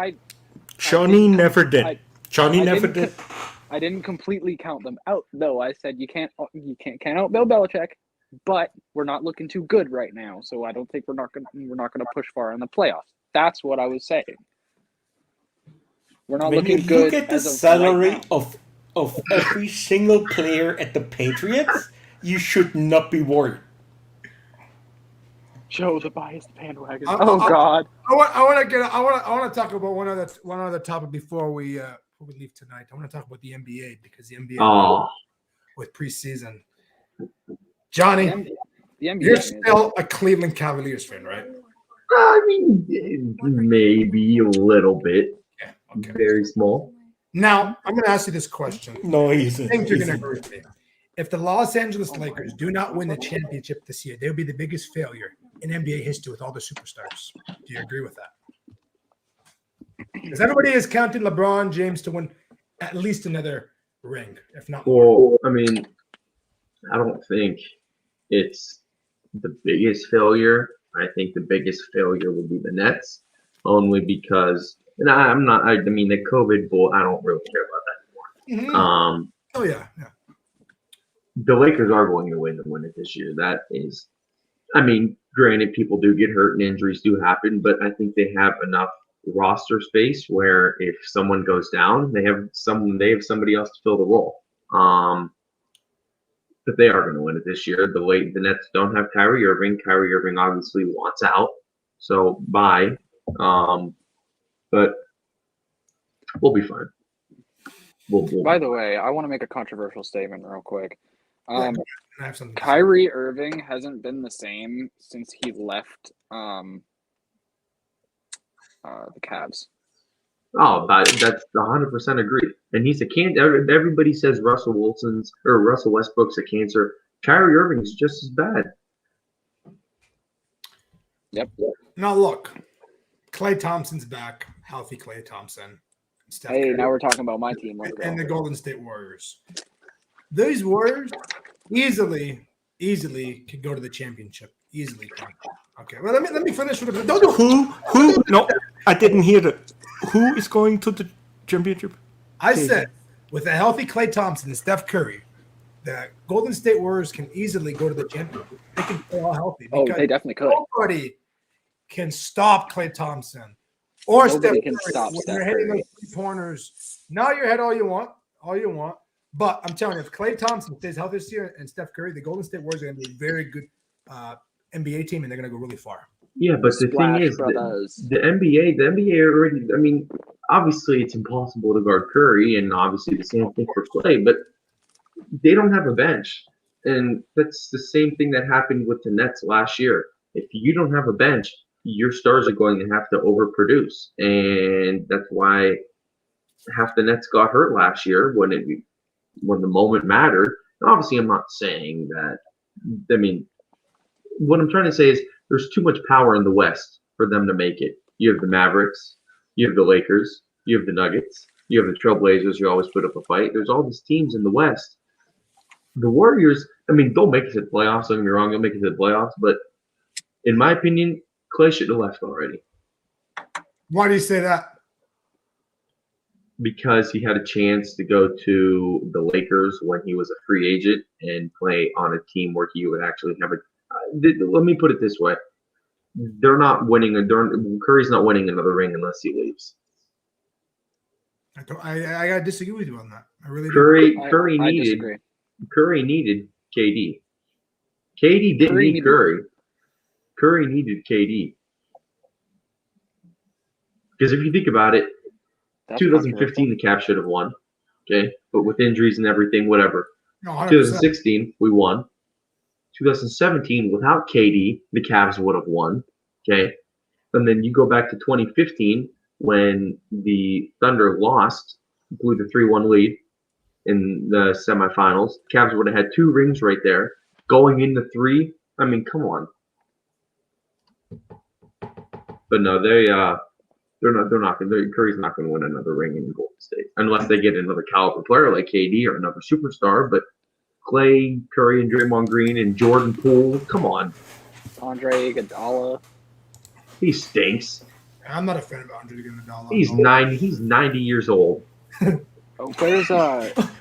Johnny never did. Johnny never did. I didn't completely count them out, though. I said you can't count out Bill Belichick, but we're not looking too good right now. So I don't think we're not gonna push far in the playoffs. That's what I was saying. We're not looking good. Look at the salary of every single player at the Patriots. You should not be worried. Joe, the biased bandwagon. God. I want to talk about one other topic before we leave tonight. I want to talk about the NBA because the NBA with preseason. Johnny, the NBA you're still a Cleveland Cavaliers fan, right? I mean, maybe a little bit. Yeah, okay. Very small. Now, I'm going to ask you this question. No, easy. I think you're going to agree with me. If the Los Angeles Lakers do not win the championship this year, they'll be the biggest failure in NBA history with all the superstars. Do you agree with that? Because everybody is counting LeBron James to win at least another ring, if not more. Well, I mean, I don't think it's the biggest failure. I think the biggest failure would be the Nets, only because, and I'm not. I mean, the COVID bull. I don't really care about that anymore. Mm-hmm. Oh yeah. The Lakers are going to win it this year. That is, I mean, granted, people do get hurt and injuries do happen, but I think they have enough roster space where if someone goes down, they have somebody else to fill the role. But they are going to win it this year. The Nets don't have Kyrie Irving. Kyrie Irving obviously wants out, so bye. But we'll be fine. By the way, I want to make a controversial statement real quick. I have something to say. Kyrie Irving hasn't been the same since he left the Cavs. Oh, that's 100% agreed. And he's a cancer. Everybody says Russell Westbrook's a cancer. Kyrie Irving's just as bad. Yep. Now look, Klay Thompson's back, healthy Klay Thompson. Steph Curry, now we're talking about my team. And the Golden State Warriors. These Warriors easily could go to the championship. Easily can. Okay. Well, let me finish with the Who? No, I didn't hear that. Who is going to the championship? I said with a healthy Klay Thompson and Steph Curry, the Golden State Warriors can easily go to the championship. They can stay all healthy. Oh, they definitely could. Nobody can stop Klay Thompson or Nobody Steph can Curry. stop When Steph you're hitting Curry. those 3 pointers. Now your head all you want. But I'm telling you, if Klay Thompson stays healthy this year and Steph Curry, the Golden State Warriors are going to be a very good NBA team, and they're going to go really far. Yeah, but the thing is, the NBA already. I mean, obviously it's impossible to guard Curry, and obviously the same thing for Klay, but they don't have a bench, and that's the same thing that happened with the Nets last year. If you don't have a bench, your stars are going to have to overproduce, and that's why half the Nets got hurt last year when the moment mattered. And obviously, I'm not saying that. I mean, what I'm trying to say is there's too much power in the West for them to make it. You have the Mavericks, you have the Lakers, you have the Nuggets, you have the Trailblazers who always put up a fight. There's all these teams in the West. The Warriors, I mean, they'll make it to the playoffs. Don't get me wrong, they'll make it to the playoffs. But in my opinion, Klay should have left already. Why do you say that? Because he had a chance to go to the Lakers when he was a free agent and play on a team where he would actually have a. Let me put it this way: they're not winning. Curry's not winning another ring unless he leaves. I gotta disagree with you on that. I really do. Curry needed KD. KD didn't need Curry. Curry needed KD. Because if you think about it, 2015 the Cavs should have won. Okay, but with injuries and everything, whatever. No, 100%. 2016 we won. 2017 without KD, the Cavs would have won. Okay, and then you go back to 2015 when the Thunder lost, blew the 3-1 lead in the semifinals. Cavs would have had 2 rings right there. Going into 3, I mean, come on. But no, they're not going to. Curry's not going to win another ring in Golden State unless they get another caliber player like KD or another superstar. But Klay, Curry, and Draymond Green and Jordan Poole, come on. Andre Iguodala. He stinks. I'm not a fan of Andre Iguodala. He's 90 years old. Where's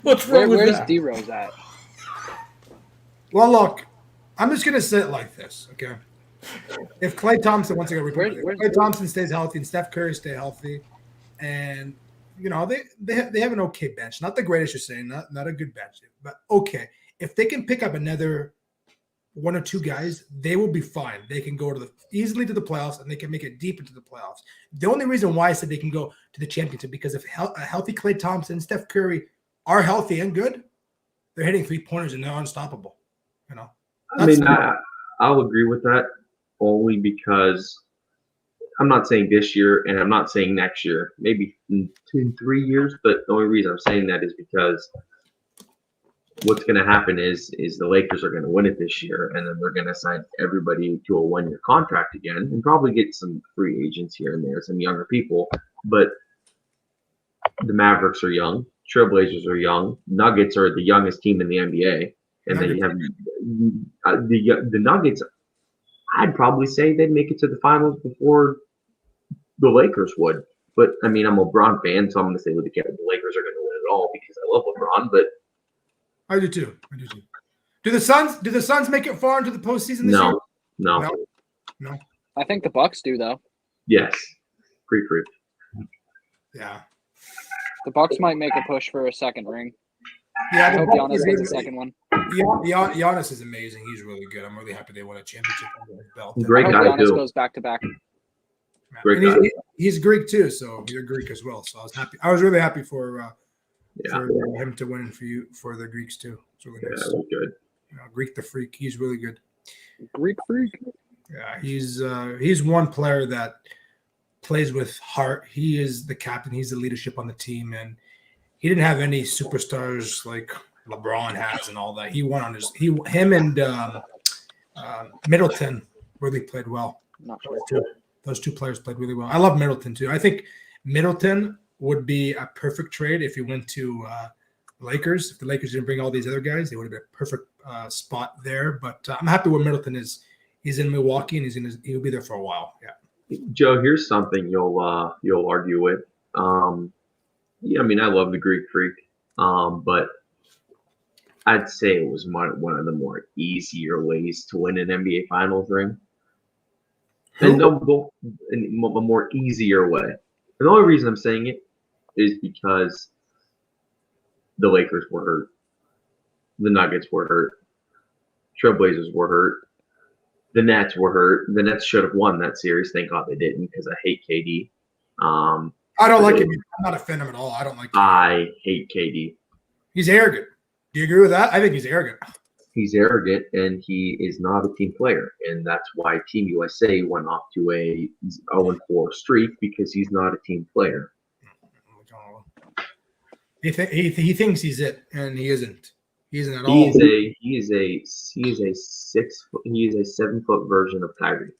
What's wrong with where's that? D-Rose at? Well, look, I'm just gonna say it like this, okay? If Klay Thompson, once again, Klay Thompson stays healthy and Steph Curry stay healthy, and you know they have an okay bench, not the greatest you're saying, not a good bench, but okay. If they can pick up another 1 or 2 guys, they will be fine. They can go easily to the playoffs, and they can make it deep into the playoffs. The only reason why I said they can go to the championship because if a healthy Klay Thompson and Steph Curry are healthy and good, they're hitting 3-pointers and they're unstoppable. You know, I mean, I'll agree with that only because I'm not saying this year and I'm not saying next year, maybe in 2-3 years. But the only reason I'm saying that is because what's going to happen is the Lakers are going to win it this year, and then they're going to sign everybody to a 1-year contract again, and probably get some free agents here and there, some younger people. But the Mavericks are young. Trailblazers are young. Nuggets are the youngest team in the NBA, and they have the Nuggets. I'd probably say they'd make it to the finals before the Lakers would. But I mean, I'm a LeBron fan, so I'm going to say the Lakers are going to win it all because I love LeBron. But I do too. Do the Suns make it far into the postseason this year? No. I think the Bucks do though. Yes. Creep. Yeah. The Bucks might make a push for a second ring. Yeah, I hope Giannis gets a second one. Giannis is amazing. He's really good. I'm really happy they won a championship under his belt. Great I guy hope Giannis too. goes back to back. Great guy. He's Greek too, so you're Greek as well. So I was happy. I was really happy for him to win for the Greeks too. It's really nice. Yeah, good. Greek the Freak. He's really good. Greek Freak. Yeah, he's one player that plays with heart. He is the captain. He's the leadership on the team, and he didn't have any superstars like LeBron has and all that. He won on him and Middleton really played well. Not sure. Those two players played really well. I love Middleton too. I think Middleton would be a perfect trade if he went to Lakers. If the Lakers didn't bring all these other guys, they would have been a perfect spot there. But I'm happy where Middleton is. He's in Milwaukee and he'll be there for a while. Yeah. Joe, here's something you'll argue with. I mean, I love the Greek Freak, but I'd say it was one of the more easier ways to win an NBA Finals ring. And a more easier way. And the only reason I'm saying it is because the Lakers were hurt. The Nuggets were hurt. Trailblazers were hurt. The Nets were hurt. The Nets should have won that series. Thank God they didn't because I hate KD. I don't like him. I'm not a fan of him at all. I don't like him. I hate KD. He's arrogant. Do you agree with that? I think he's arrogant. He's arrogant, and he is not a team player. And that's why Team USA went off to a 0-4 streak because he's not a team player. He thinks he's it, and he isn't. He isn't at all. He is a 7-foot version of Kyrie.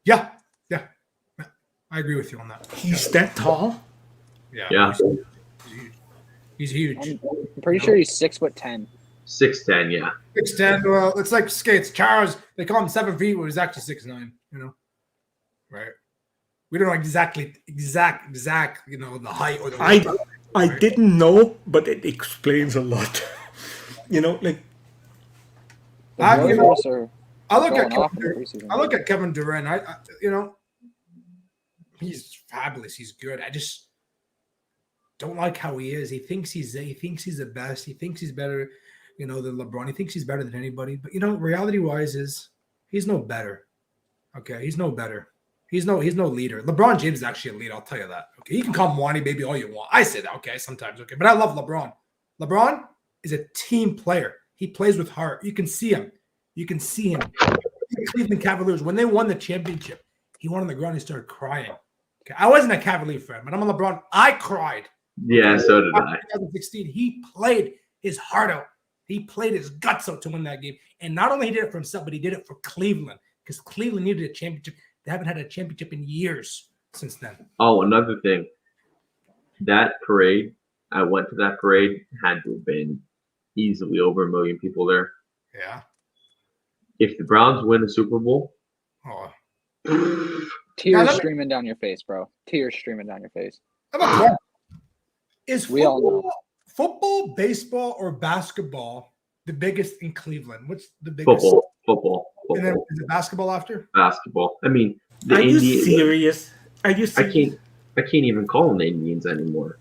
Yeah. I agree with you on that. He's that tall? Yeah. He's huge. I'm pretty sure he's 6'10". 6'10", yeah. 6'10". Well, it's like skates. Charles, they call him 7 feet, but he's actually 6'9". Right? We don't know exact. The height or the. I didn't know, but it explains a lot. Like. I look at Kevin Durant. I he's fabulous. He's good. I just don't like how he is. He thinks he's the best. He thinks he's better, than LeBron. He thinks he's better than anybody. But reality wise is he's no better. Okay, he's no better. He's no leader. LeBron James is actually a leader. I'll tell you that. Okay, you can call him whiny baby all you want. I say that. Okay, sometimes. Okay, but I love LeBron. LeBron is a team player. He plays with heart. You can see him. The Cleveland Cavaliers, when they won the championship, he went on the ground. He started crying. Okay, I wasn't a Cavalier fan, but I'm a LeBron. I cried. Yeah, so did I. 2016, he played his heart out. He played his guts out to win that game. And not only he did it for himself, but he did it for Cleveland because Cleveland needed a championship. They haven't had a championship in years since then. Oh, another thing. That parade, I went to that parade, had to have been easily over 1 million people there. Yeah. If the Browns win the Super Bowl. Tears streaming down your face, bro. Tears streaming down your face. How about that? Is football, baseball, or basketball the biggest in Cleveland? What's the biggest? Football. And then is it basketball after? Basketball. I mean, Are you serious? I can't even call them the Indians anymore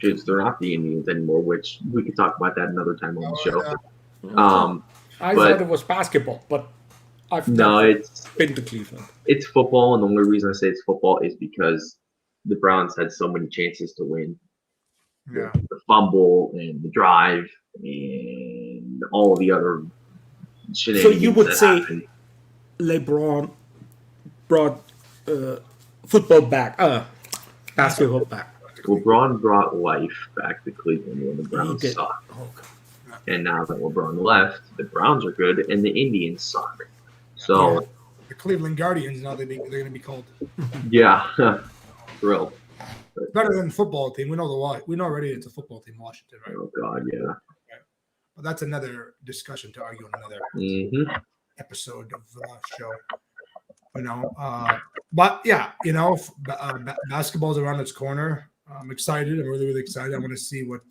because they're not the Indians anymore. Which we could talk about that another time on the show. Yeah. I thought it was basketball, but I've never been to Cleveland. It's football, and the only reason I say it's football is because the Browns had so many chances to win. Yeah. The fumble and the drive and all the other shenanigans. So you would say LeBron brought football back, basketball back. LeBron brought life back to Cleveland when the Browns sucked. And now that LeBron left, the Browns are good and the Indians suck. So the Cleveland Guardians, now they're going to be called. Yeah, thrilled. It's better than football team. We know we know already it's a football team, Washington, right? Oh God, yeah. But that's another discussion to argue on another episode of the show. But yeah, basketball's around its corner. I'm excited. I'm really, really excited. I want to see what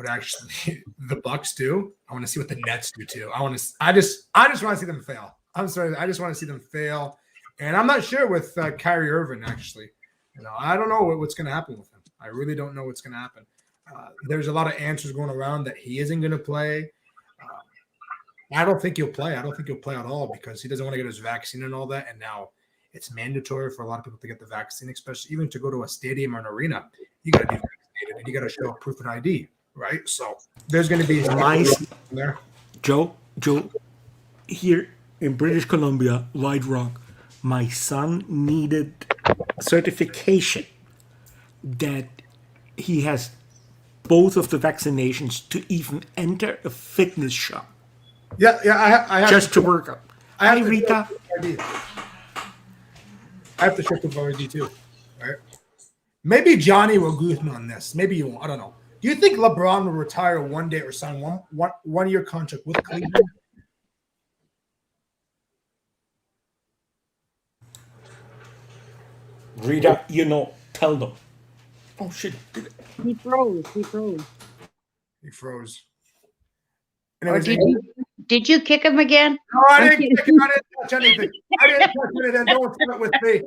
actually the Bucks do. I want to see what the Nets do too. I just want to see them fail. I'm sorry. I just want to see them fail. And I'm not sure with Kyrie Irving, actually. I don't know what's going to happen with him. I really don't know what's going to happen. There's a lot of answers going around that he isn't going to play. I don't think he'll play. I don't think he'll play at all because he doesn't want to get his vaccine and all that. And now it's mandatory for a lot of people to get the vaccine, especially even to go to a stadium or an arena. You got to be vaccinated and you got to show proof of ID, right? So there's going to be there. Joe, here in British Columbia, White Rock, my son needed certification that he has both of the vaccinations to even enter a fitness shop. Yeah, I have just to work out. Hi, Rita. I have to check with ID too, right? Maybe Johnny will agree with me on this. Maybe you won't. I don't know. Do you think LeBron will retire one day or sign one year contract with Cleveland? Rita, tell them. Oh shit! He froze. He froze. Did you kick him again? No, I didn't kick him. I didn't touch anything. I didn't touch anything. Don't do it with me.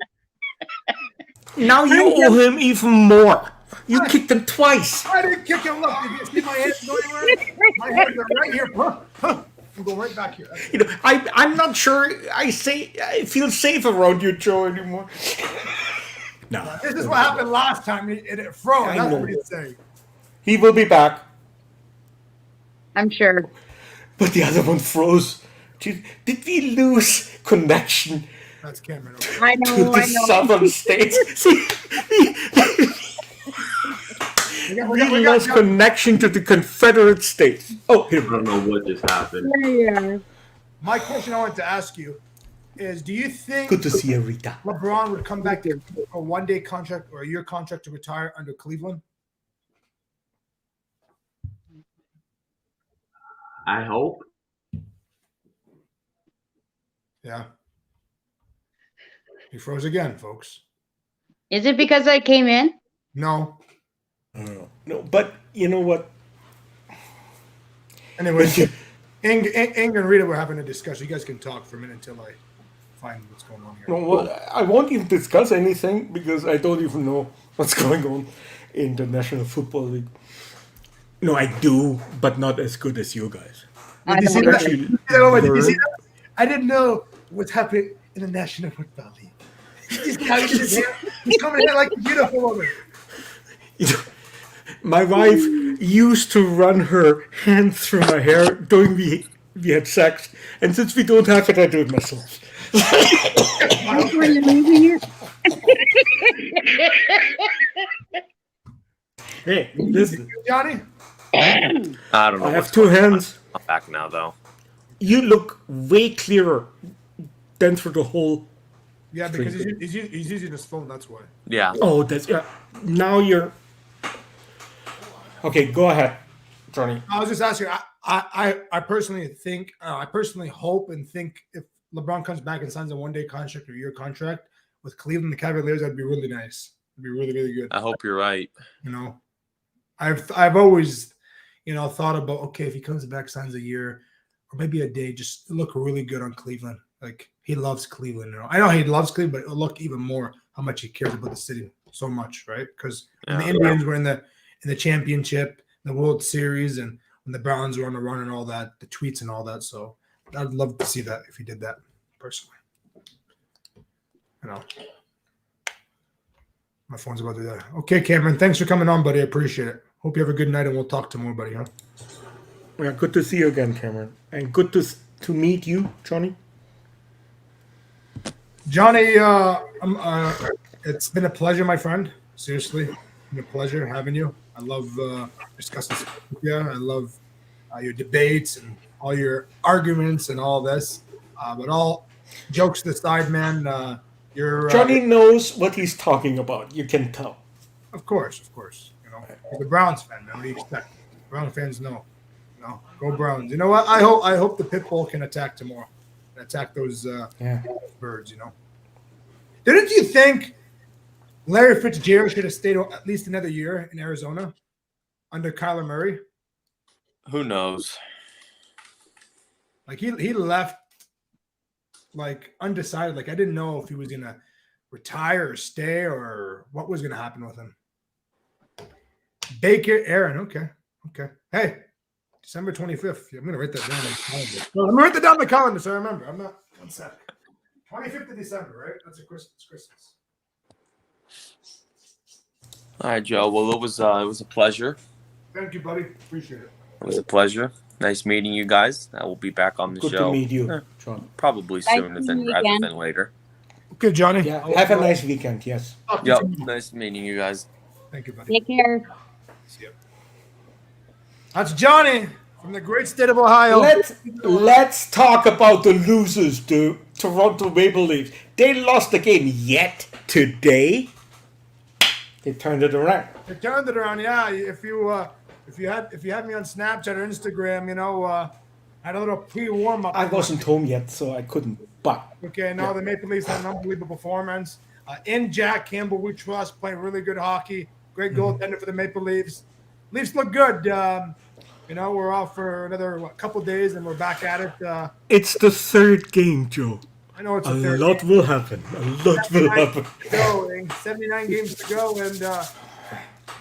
Now you owe him even more. You kicked him twice. I didn't kick him. Look, did you see my hands go anywhere? My hands are right here. I'm going right back here. I'm not sure I feel safe around you, Joe, anymore. No. This is what happened last time. It froze. That's what he's saying. He will be back. I'm sure. But the other one froze. Did we lose connection? That's Cameron. I know. To the southern states. See, we lost connection to the Confederate States. Oh, here. I don't know what just happened. Yeah. My question I wanted to ask you is, do you think good to see you, Rita. LeBron would come back to a one-day contract or a year contract to retire under Cleveland? I hope. Yeah. He froze again, folks. Is it because I came in? No. No, but you know what? Anyway, Ing and Rita were having a discussion. You guys can talk for a minute until I find what's going on here. No, well, I won't even discuss anything because I don't even know what's going on in the National Football League. No, I do, but not as good as you guys. Did you see that? Did you see that? I didn't know what's happening in the National Football League. He's coming in like a beautiful woman. My wife used to run her hand through my hair during we had sex, and since we don't have it, I do it myself. Were you leaving it? Hey, listen, Johnny. I don't know. I have two hands. I'm back now, though. You look way clearer than through the whole. Yeah, because he's using his phone. That's why. Yeah. Oh, that's yeah. Now you're. Okay, go ahead, Johnny. I was just asking. I personally think. I personally hope and think if LeBron comes back and signs a one-day contract or year contract with Cleveland, the Cavaliers, that'd be really nice. It'd be really, really good. I hope you're right. I've always, thought about, okay, if he comes back, signs a year or maybe a day, just look really good on Cleveland. Like, he loves Cleveland. I know he loves Cleveland, but look even more how much he cares about the city so much, right? Because when the Indians were in the championship, the World Series, and when the Browns were on the run and all that, the tweets and all that. So I'd love to see that if he did that personally. My phone's about to die. Okay, Cameron, thanks for coming on, buddy. I appreciate it. Hope you have a good night, and we'll talk tomorrow, buddy. Huh? Yeah, good to see you again, Cameron, and good to meet you, Johnny. Johnny, it's been a pleasure, my friend. Seriously, it's been a pleasure having you. I love discussing with you. I love your debates and all your arguments and all this. But all jokes aside, man, you're Johnny knows what he's talking about. You can tell. Of course. You know, you're the Browns fan, man. What do you expect? Brown fans know. No, go Browns. You know what? I hope the pit bull can attack tomorrow. Attack those birds. You know. Didn't you think Larry Fitzgerald should have stayed at least another year in Arizona under Kyler Murray? Who knows? Like he left like undecided. Like I didn't know if he was gonna retire or stay or what was gonna happen with him. Baker Aaron, okay. Hey, December 25th. I'm gonna write that down on the calendar. I'm gonna write that down on the calendar so I remember. I'm not 1 sec. 25th of December, right? That's a Christmas. All right, Joe. Well, it was a pleasure. Thank you, buddy. Appreciate it. It was a pleasure. Nice meeting you guys. I will be back on the Good show. to meet you, John. Probably sooner rather than later. Okay, Johnny. Yeah, have a nice weekend. Yes. Yep. Nice meeting you guys. Thank you, buddy. Take care. See you. That's Johnny from the great state of Ohio. Let's talk about the losers, the Toronto Maple Leafs. They lost the game yet today. They turned it around. They turned it around, yeah. If you had me on Snapchat or Instagram, you know, I had a little pre-warm up. I wasn't home yet, so I couldn't. But okay, now the Maple Leafs had an unbelievable performance. In Jack Campbell, we trust, playing really good hockey. Great goaltender for the Maple Leafs. Leafs look good. You know, we're off for another couple days, and we're back at it. it's the third game, Joe. I know it's a the third lot game. will happen. A lot will happen. 79 games to go, and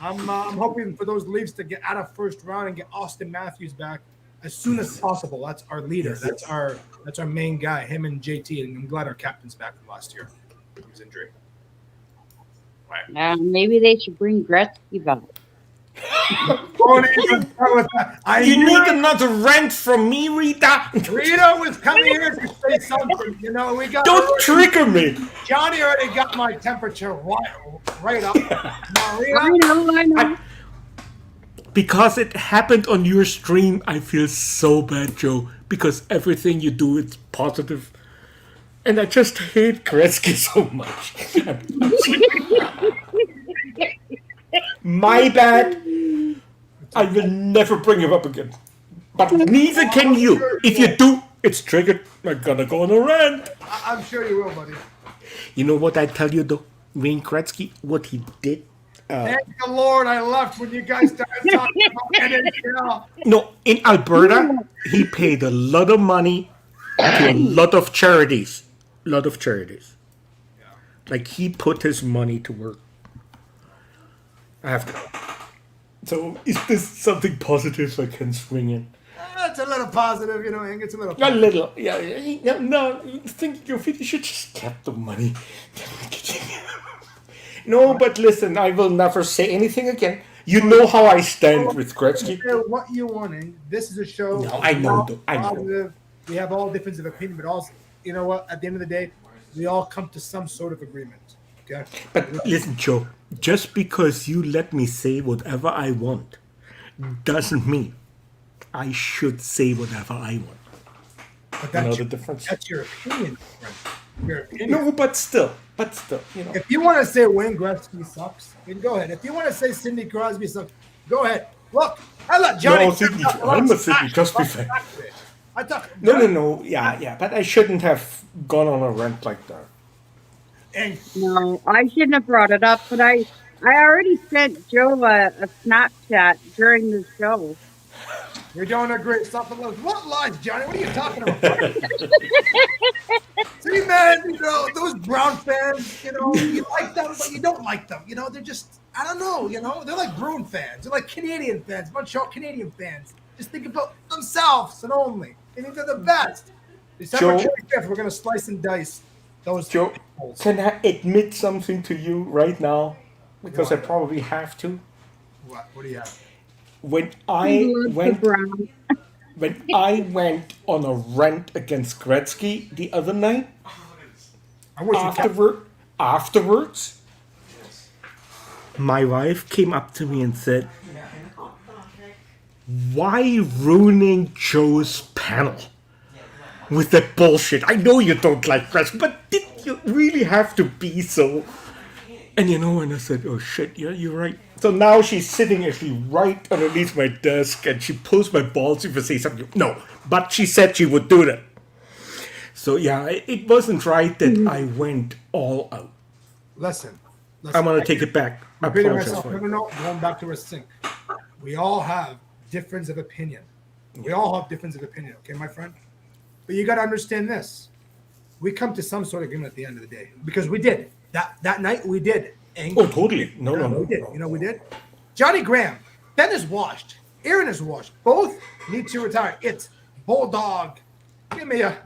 I'm hoping for those Leafs to get out of first round and get Austin Matthews back as soon as possible. That's our leader. That's our main guy, him and JT, and I'm glad our captain's back from last year from his injury. Maybe they should bring Gretzky back. You need another rant from me, Rita. Rita was coming here to say something. You know, we got. Don't trigger me. Johnny already got my temperature right up. I know. Because it happened on your stream, I feel so bad, Joe. Because everything you do is positive. And I just hate Gretzky so much. My bad. I will never bring him up again. But neither can you. If you do, it's triggered. I'm gonna go on a rant. I'm sure you will, buddy. You know what I tell you though? Wayne Gretzky, what he did. Thank the Lord I left when you guys started talking about NHL. No, in Alberta, he paid a lot of money to a lot of charities. Like he put his money to work. I have to. So is this something positive I can swing in? It's a little positive, you know, Ing. It's a little. A little, yeah. No, thinking of it, you should just kept the money. No, but listen, I will never say anything again. You know how I stand with Gretzky. What you wanting? This is a show. No, I know. I know. We have all difference of opinion, but also, you know what? At the end of the day, we all come to some sort of agreement. Okay. But listen, Joe. Just because you let me say whatever I want, doesn't mean I should say whatever I want. But you know the difference. That's your opinion, friend. Your opinion. No, but still, you know. If you want to say Wayne Gretzky sucks, then go ahead. If you want to say Sidney Crosby sucks, go ahead. Look, I let Johnny. No, I'm a Sidney Crosby fan. No. Yeah. But I shouldn't have gone on a rant like that. No, I shouldn't have brought it up, but I already sent Joe a Snapchat during the show. You're doing a great stuff. What lies, Johnny? What are you talking about? See, man, you know, those Brown fans, you know, you like them, but you don't like them. You know, they're just, I don't know, you know, they're like Bruin fans. They're like Canadian fans, Montreal Canadian fans. Just think about themselves and only. They think they're the best. December 25th, we're going to slice and dice those. Joe, can I admit something to you right now? Because I probably have to. What do you have? When I went on a rant against Gretzky the other night, afterwards, my wife came up to me and said, "Why ruining Joe's panel with that bullshit? I know you don't like Gretzky, but did you really have to be so And and I said, oh shit, yeah, you're right. So now she's sitting actually right underneath my desk and she pulls my balls if I say something. No, but she said she would do that. So yeah, it wasn't right that I went all out. Listen. I'm going to take it back. I apologize myself. for it. No, going back to a sink. We all have difference of opinion. We all have difference of opinion, okay, my friend? But you got to understand this. We come to some sort of agreement at the end of the day because we did. That night we did. Oh, totally. No. We did. We did. Johnny Graham, Ben is washed. Aaron is washed. Both need to retire. It's Bulldog. Give me a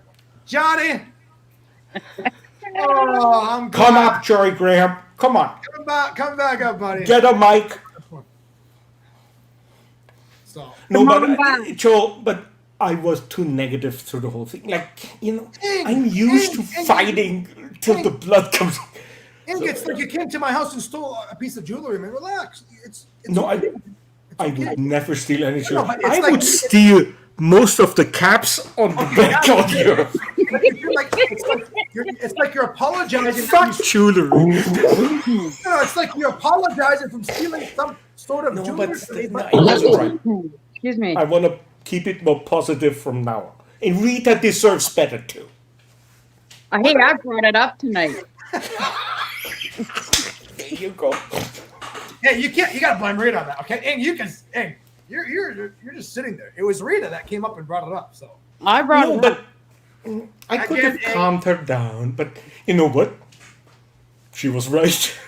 Johnny. Oh, I'm glad. Come up, Johnny Graham. Come on. Come back up, buddy. Get a mic. So. No, but Joe, but I was too negative through the whole thing. Like, I'm used to fighting till the blood comes. It's like you came to my house and stole a piece of jewelry, man. Relax. It's no, okay. I would never steal any jewelry. No, I would steal most of the caps on the back on you. It's like you're apologizing. Fuck jewelry. No, it's like you're apologizing from stealing some sort of jewelry. It wasn't right. Excuse me. I want to keep it more positive from now on. And Rita deserves better too. Hey, I brought it up tonight. There you go. Hey, you gotta blame Rita on that, okay? And you're just sitting there. It was Rita that came up and brought it up. So I brought it up. I could have calmed her down, but you know what? She was right.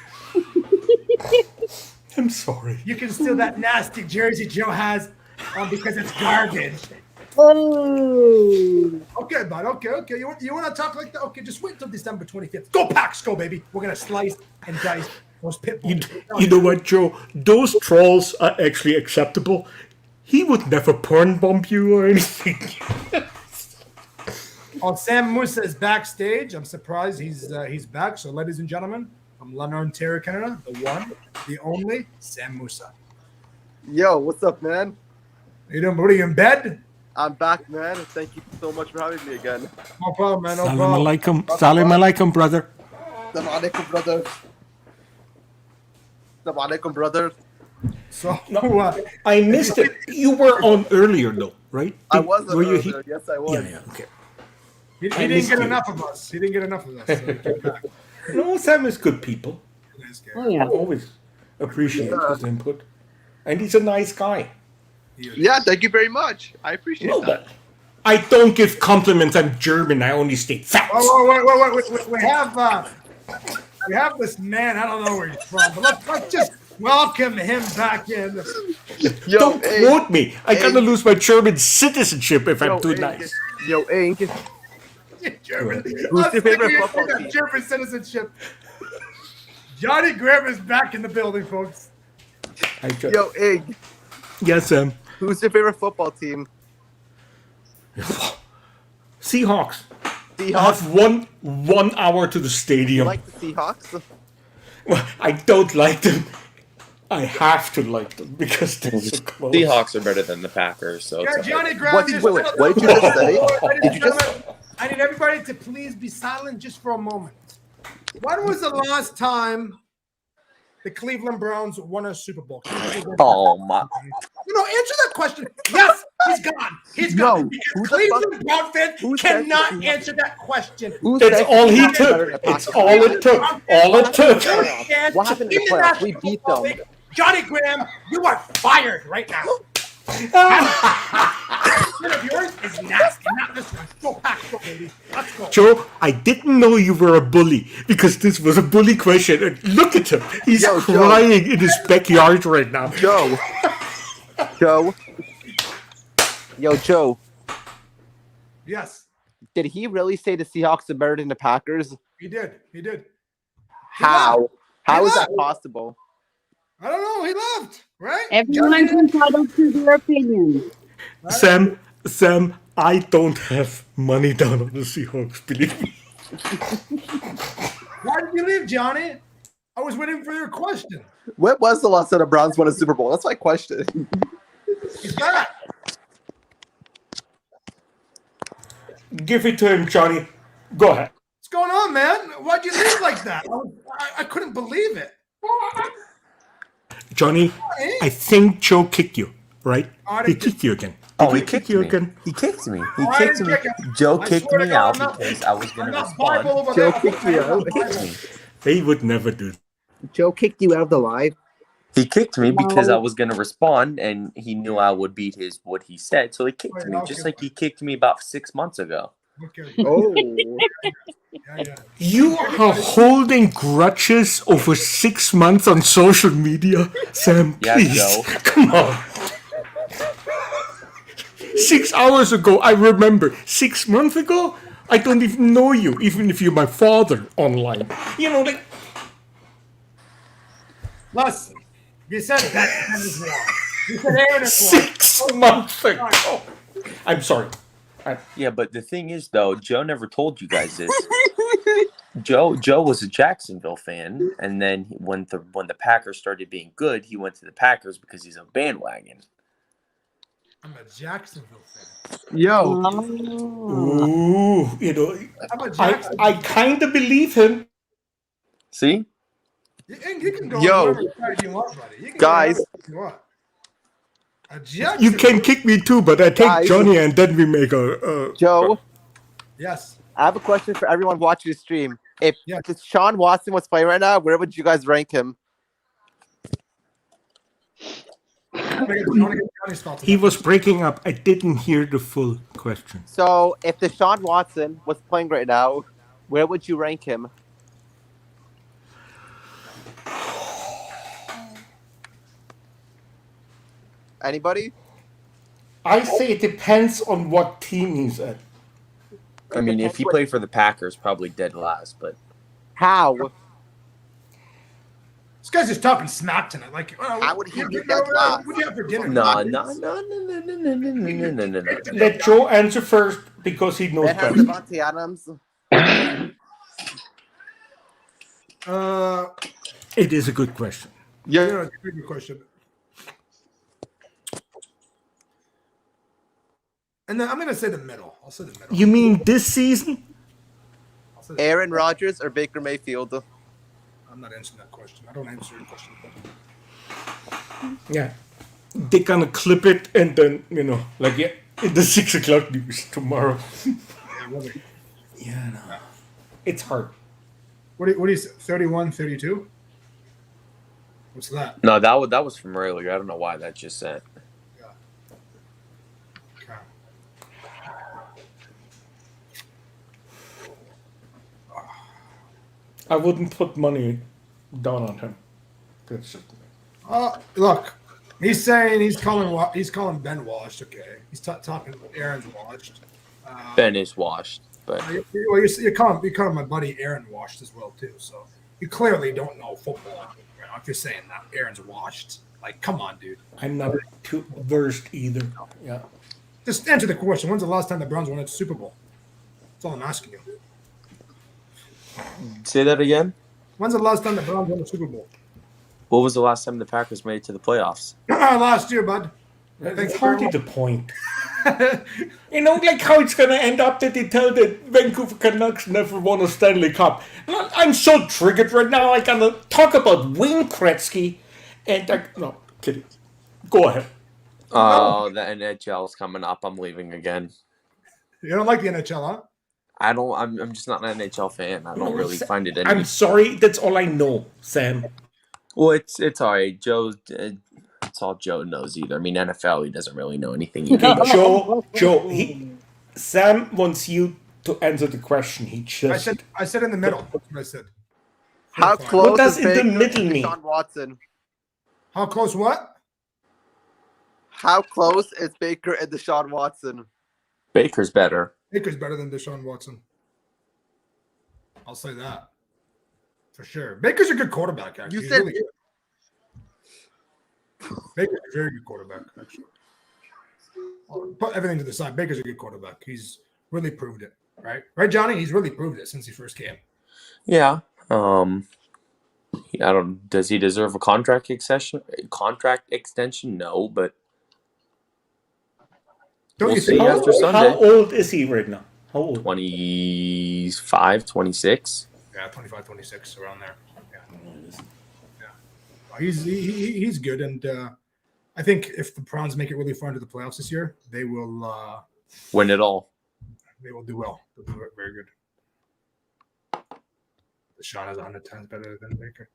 I'm sorry. You can steal that nasty jersey Joe has because it's garbage. Oh. Okay, bud. Okay. You want to talk like that? Okay, just wait until December 25th. Go Packs, go, baby. We're going to slice and dice those pit bulls. You know what, Joe? Those trolls are actually acceptable. He would never porn bomb you or anything. Oh, Sam Musa is backstage. I'm surprised he's back. So, ladies and gentlemen, from London, Ontario, Canada, the one, the only, Sam Musa. Yo, what's up, man? How you doing? What are you in bed? I'm back, man. Thank you so much for having me again. No problem, man. No Salam problem. alaikum. Salam alaikum, brother. Salam alaikum, brother. Salam alaikum, brother. So, I missed it. You were on earlier, though, right? I was on were you earlier. Yes, I was. Yeah, okay. He didn't get enough of us. So he came back. No, Sam is good people. Oh, yeah. I always appreciate his input. And he's a nice guy. Yeah, thank you very much. I appreciate that. I don't give compliments. I'm German. I only state facts. Wait. We have this man. I don't know where he's from, but let's just welcome him back in. Yo, don't quote me. I gotta lose my German citizenship if I'm too nice. Yo, Ink. German. Who's your favorite football team? German citizenship. Johnny Graham is back in the building, folks. Yo, Ink. Yes, Sam. Who's your favorite football team? Seahawks. I have one hour to the stadium. You like the Seahawks? Well, I don't like them. I have to like them because they're so close. Seahawks are better than the Packers. So Yeah, it's Johnny Graham. What did you just say? Did you just? I need everybody to please be silent just for a moment. When was the last time the Cleveland Browns won a Super Bowl? Oh my! Answer that question. Yes, he's gone. He's gone. Because Cleveland Brown fans cannot answer that question. That's all he took. It's all it took. All it took. What happened in the playoffs? We beat them. Johnny Graham, you are fired right now. One of yours is nasty, not this one. Go Pack, go, baby. Let's go. Joe, I didn't know you were a bully because this was a bully question. And look at him. He's crying in his backyard right now. Joe. Yo, Joe. Yes. Did he really say the Seahawks are better than the Packers? He did. How? How is that possible? I don't know. He left, right? Everyone's entitled to their opinion. Sam, I don't have money down on the Seahawks, believe me. Why did you leave, Johnny? I was waiting for your question. When was the last time the Browns won a Super Bowl? That's my question. He's back. Give it to him, Johnny. Go ahead. What's going on, man? Why'd you leave like that? I couldn't believe it. Johnny, I think Joe kicked you, right? He kicked you again. Oh, he kicked me. He kicked me. He kicked me. Joe kicked me out because I was going to respond. Joe kicked you out. He kicked me. They would never do. Joe kicked you out of the live. He kicked me because I was going to respond, and he knew I would beat what he said, so he kicked me, just like he kicked me about 6 months ago. Oh. You are holding grudges over 6 months on social media, Sam. Yeah, Please, Joe. come on. 6 hours ago, I remember. 6 months ago, I don't even know you, even if you're my father online. You know, like. Listen, you said that is wrong. You said Aaron is 6 months ago. I'm sorry. Yeah, but the thing is, though, Joe never told you guys this. Joe was a Jacksonville fan, and then when the Packers started being good, he went to the Packers because he's a bandwagon. I'm a Jacksonville fan. Yo. Ooh, you know, I kind of believe him. See? You can go Yo. you want, buddy. You can Guys. go you want. You can kick me too, but I take Guys. Johnny and then we make a Joe, Yes. I have a question for everyone watching the stream. If Sean Watson was playing right now, where would you guys rank him? He was breaking up. I didn't hear the full question. So, if Deshaun Watson was playing right now, where would you rank him? Anybody? I say it depends on what team he's at. I mean, if he played for the Packers, probably dead last, but... How? This guy's just talking smack tonight. Like, how would he be dead last? What do you have for dinner? No. Let Joe answer first because he knows They have better. Devontae Adams. It is a good question. Yeah, it's a good question. And then I'm going to say the middle. I'll say the middle. You mean this season? Aaron Rodgers or Baker Mayfield? I'm not answering that question. I don't answer your question. Yeah. They're gonna clip it and then, you know, like in the 6 o'clock news tomorrow. Yeah, no. It's hard. What do you say? 31, 32? What's that? No, that was from earlier. I don't know why that just sent. I wouldn't put money down on him. That's just Look, he's saying he's calling Ben washed. Okay, he's talking about Aaron's washed. Ben is washed, but you're calling my buddy Aaron washed as well too. So you clearly don't know football. You know, if you're saying that Aaron's washed, like, come on, dude. I'm not too versed either. Yeah. Just answer the question. When's the last time the Browns won a Super Bowl? That's all I'm asking you. Say that again. When's the last time the Browns won a Super Bowl? What was the last time the Packers made it to the playoffs? Last year, bud. That's hardly the point. You know, like how it's going to end up that they tell the Vancouver Canucks never won a Stanley Cup. I'm so triggered right now. I'm going to talk about Wayne Gretzky. And no, kidding. Go ahead. Oh, the NHL's coming up. I'm leaving again. You don't like the NHL, huh? I'm just not an NHL fan. I don't really find it. I'm sorry. That's all I know, Sam. Well, it's all right. Joe, it's all Joe knows either. I mean, NFL, he doesn't really know anything either. Joe, Sam wants you to answer the question. I said in the middle. That's what I said. How close what does is in the Baker middle to mean? Deshaun Watson? How close what? How close is Baker and Deshaun Watson? Baker's better. Baker's better than Deshaun Watson. I'll say that. For sure. Baker's a good quarterback, actually. You He's said really good. Baker's a very good quarterback, actually. Put everything to the side. Baker's a good quarterback. He's really proved it, right? Right, Johnny? He's really proved it since he first came. Yeah. I don't. Does he deserve a contract extension? No, but we'll see after Sunday. How old is he right now? How old? 25, 26. Yeah, 25, 26, around there. listen. He's good, and I think if the Browns make it really far into the playoffs this year, they will win it all. They will do well. They'll do it very good. Deshaun is 100 times better than Baker.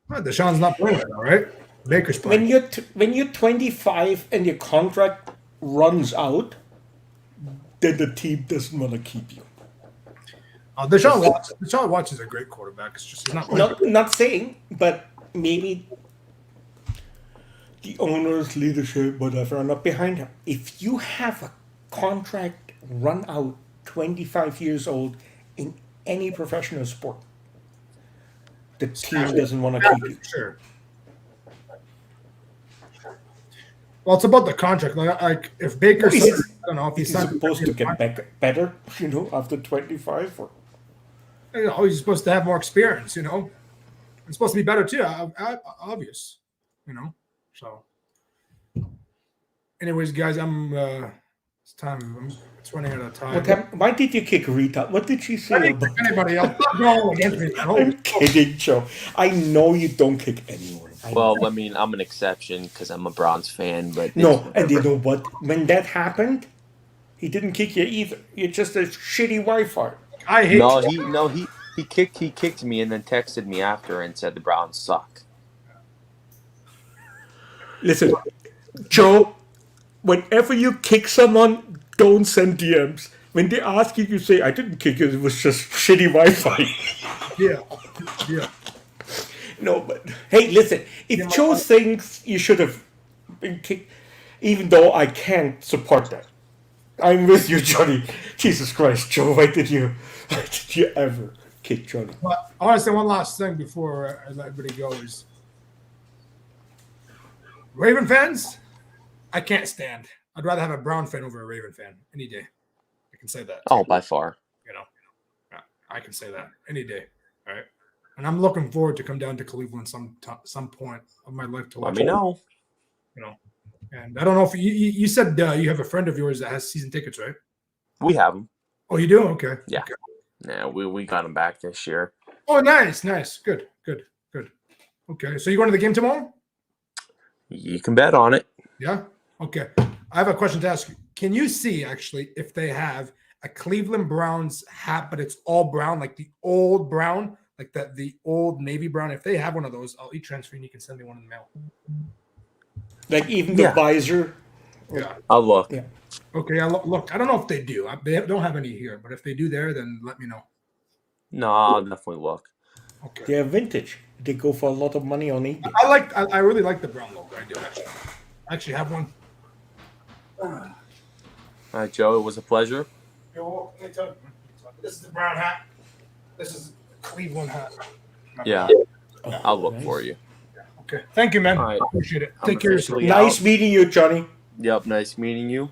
Well, Deshaun's not playing right now, right? Baker's playing. When you're 25 and your contract runs out, then the team doesn't want to keep you. Deshaun Watson's a great quarterback. It's just he's not. Not saying, but maybe the owners, leadership, whatever, are not behind him. If you have a contract run out 25 years old in any professional sport, the team doesn't want to keep you. Sure. Well, it's about the contract. Like if Baker, I don't know if he's supposed to get better, after 25. Or he's supposed to have more experience. It's supposed to be better too. Obvious, So, anyways, guys, it's time. It's running out of time. Why did you kick Rita? What did she say? Anybody else? Go against me. I'm kidding, Joe. I know you don't kick anyone. Well, I mean, I'm an exception because I'm a Browns fan, but no. And you know what? When that happened, he didn't kick you either. You're just a shitty Wi-Fi. I hate. He kicked me and then texted me after and said the Browns suck. Listen, Joe. Whenever you kick someone, don't send DMs. When they ask you, you say, "I didn't kick you. It was just shitty Wi-Fi." Yeah. No, but hey, listen. If Joe thinks you should have been kicked, even though I can't support that, I'm with you, Johnny. Jesus Christ, Joe, why did you ever kick Johnny? But I want to say one last thing before I let everybody go is Raven fans. I can't stand. I'd rather have a Brown fan over a Raven fan any day. I can say that. Oh, by far. I can say that any day. All right. And I'm looking forward to come down to Cleveland some point of my life to watch. Let me know. And I don't know if you said you have a friend of yours that has season tickets, right? We have them. Oh, you do? Okay. Yeah. Okay. Yeah, we got them back this year. Oh, nice. Good. Okay. So you going to the game tomorrow? You can bet on it. Yeah. Okay. I have a question to ask you. Can you see actually if they have a Cleveland Browns hat, but it's all brown, like the old brown, like the old navy brown? If they have one of those, I'll e-transfer and you can send me one in the mail. Like even the visor? Yeah. I'll look. Yeah. Okay. Look, I don't know if they do. They don't have any here, but if they do there, then let me know. No, I'll definitely look. Okay. They're vintage. They go for a lot of money on eBay. I really like the brown logo. I do actually. I actually have one. All right, Joe. It was a pleasure. This is the brown hat. This is the Cleveland hat. Yeah. I'll look for you. Okay. Thank you, man. All right. Appreciate it. I'm Take care of officially yourself. Nice meeting you, Johnny. Yep, nice meeting you.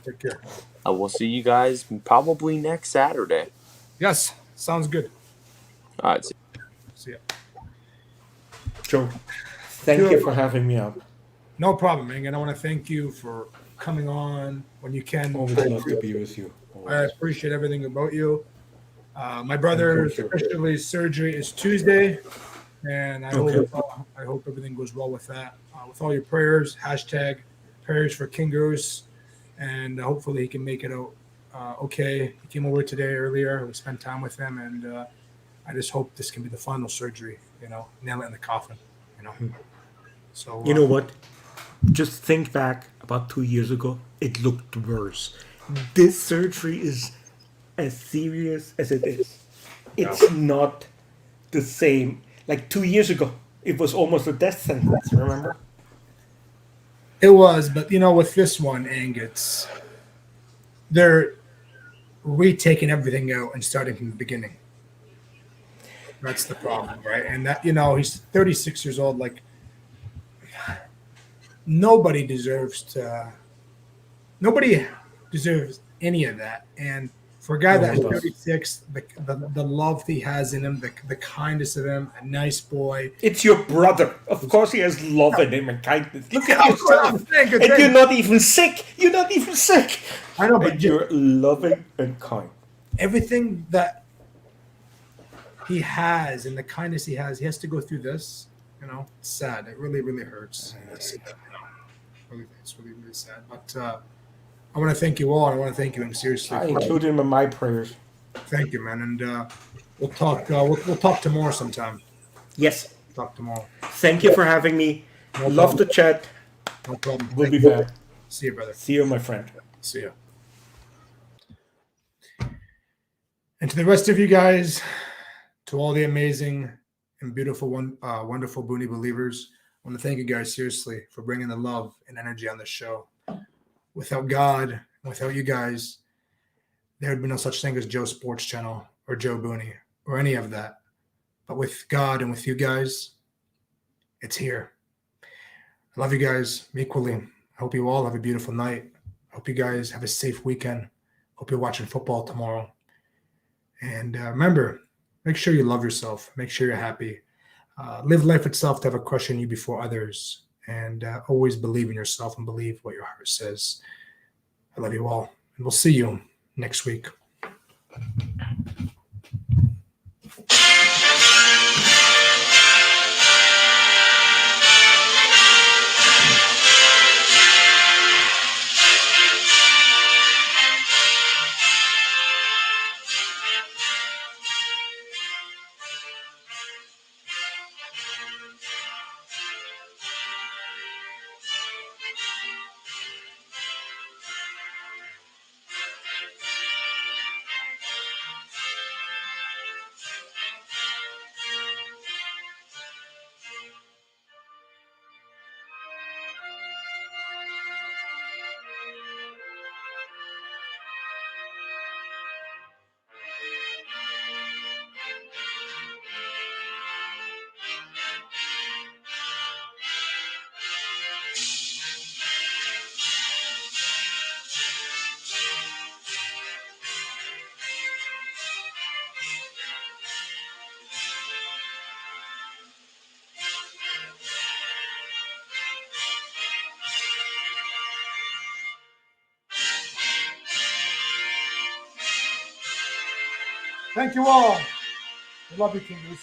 Take care. I will see you guys probably next Saturday. Yes. Sounds good. All right. See ya. Joe, thank you for having me up. No problem, man. And I want to thank you for coming on when you can. Always love to be with you. I appreciate everything about you. My brother's officially surgery is Tuesday, and I hope everything goes well with that. With all your prayers, #prayers for King Goose, and hopefully he can make it out okay. He came over today earlier. We spent time with him, and I just hope this can be the final surgery. Nail it in the coffin. So you know what? Just think back about 2 years ago. It looked worse. This surgery is as serious as it is. It's not the same. Like 2 years ago, it was almost a death sentence. Remember? It was, but with this one, Ang, they're retaking everything out and starting from the beginning. That's the problem, right? And that he's 36 years old. Like nobody deserves any of that. And for a guy that's 36, the love he has in him, the kindness of him, a nice boy. It's your brother. Of course he has love in him and kindness. Look at yourself. And you're not even sick. I know, but you're loving and kind. Everything that he has and the kindness he has to go through this. It's sad. It really, really hurts. It's really sad. But I want to thank you all. I want to thank you, and seriously, I include him in my prayers. Thank you, man. And we'll talk. We'll talk tomorrow sometime. Yes. Talk tomorrow. Thank you for having me. No Love problem. to chat. No problem. We'll Thank be you. back. See you, brother. See you, my friend. See you. And to the rest of you guys, to all the amazing and beautiful, wonderful Booney believers, I want to thank you guys seriously for bringing the love and energy on the show. Without God, without you guys, there would be no such thing as Joe Sports Channel or Joe Booney or any of that. But with God and with you guys, it's here. I love you guys equally. I hope you all have a beautiful night. I hope you guys have a safe weekend. Hope you're watching football tomorrow. And remember, make sure you love yourself. Make sure you're happy. Live life itself to have a crush on you before others. And always believe in yourself and believe what your heart says. I love you all. And we'll see you next week. Thank you all. I love you, Kingers.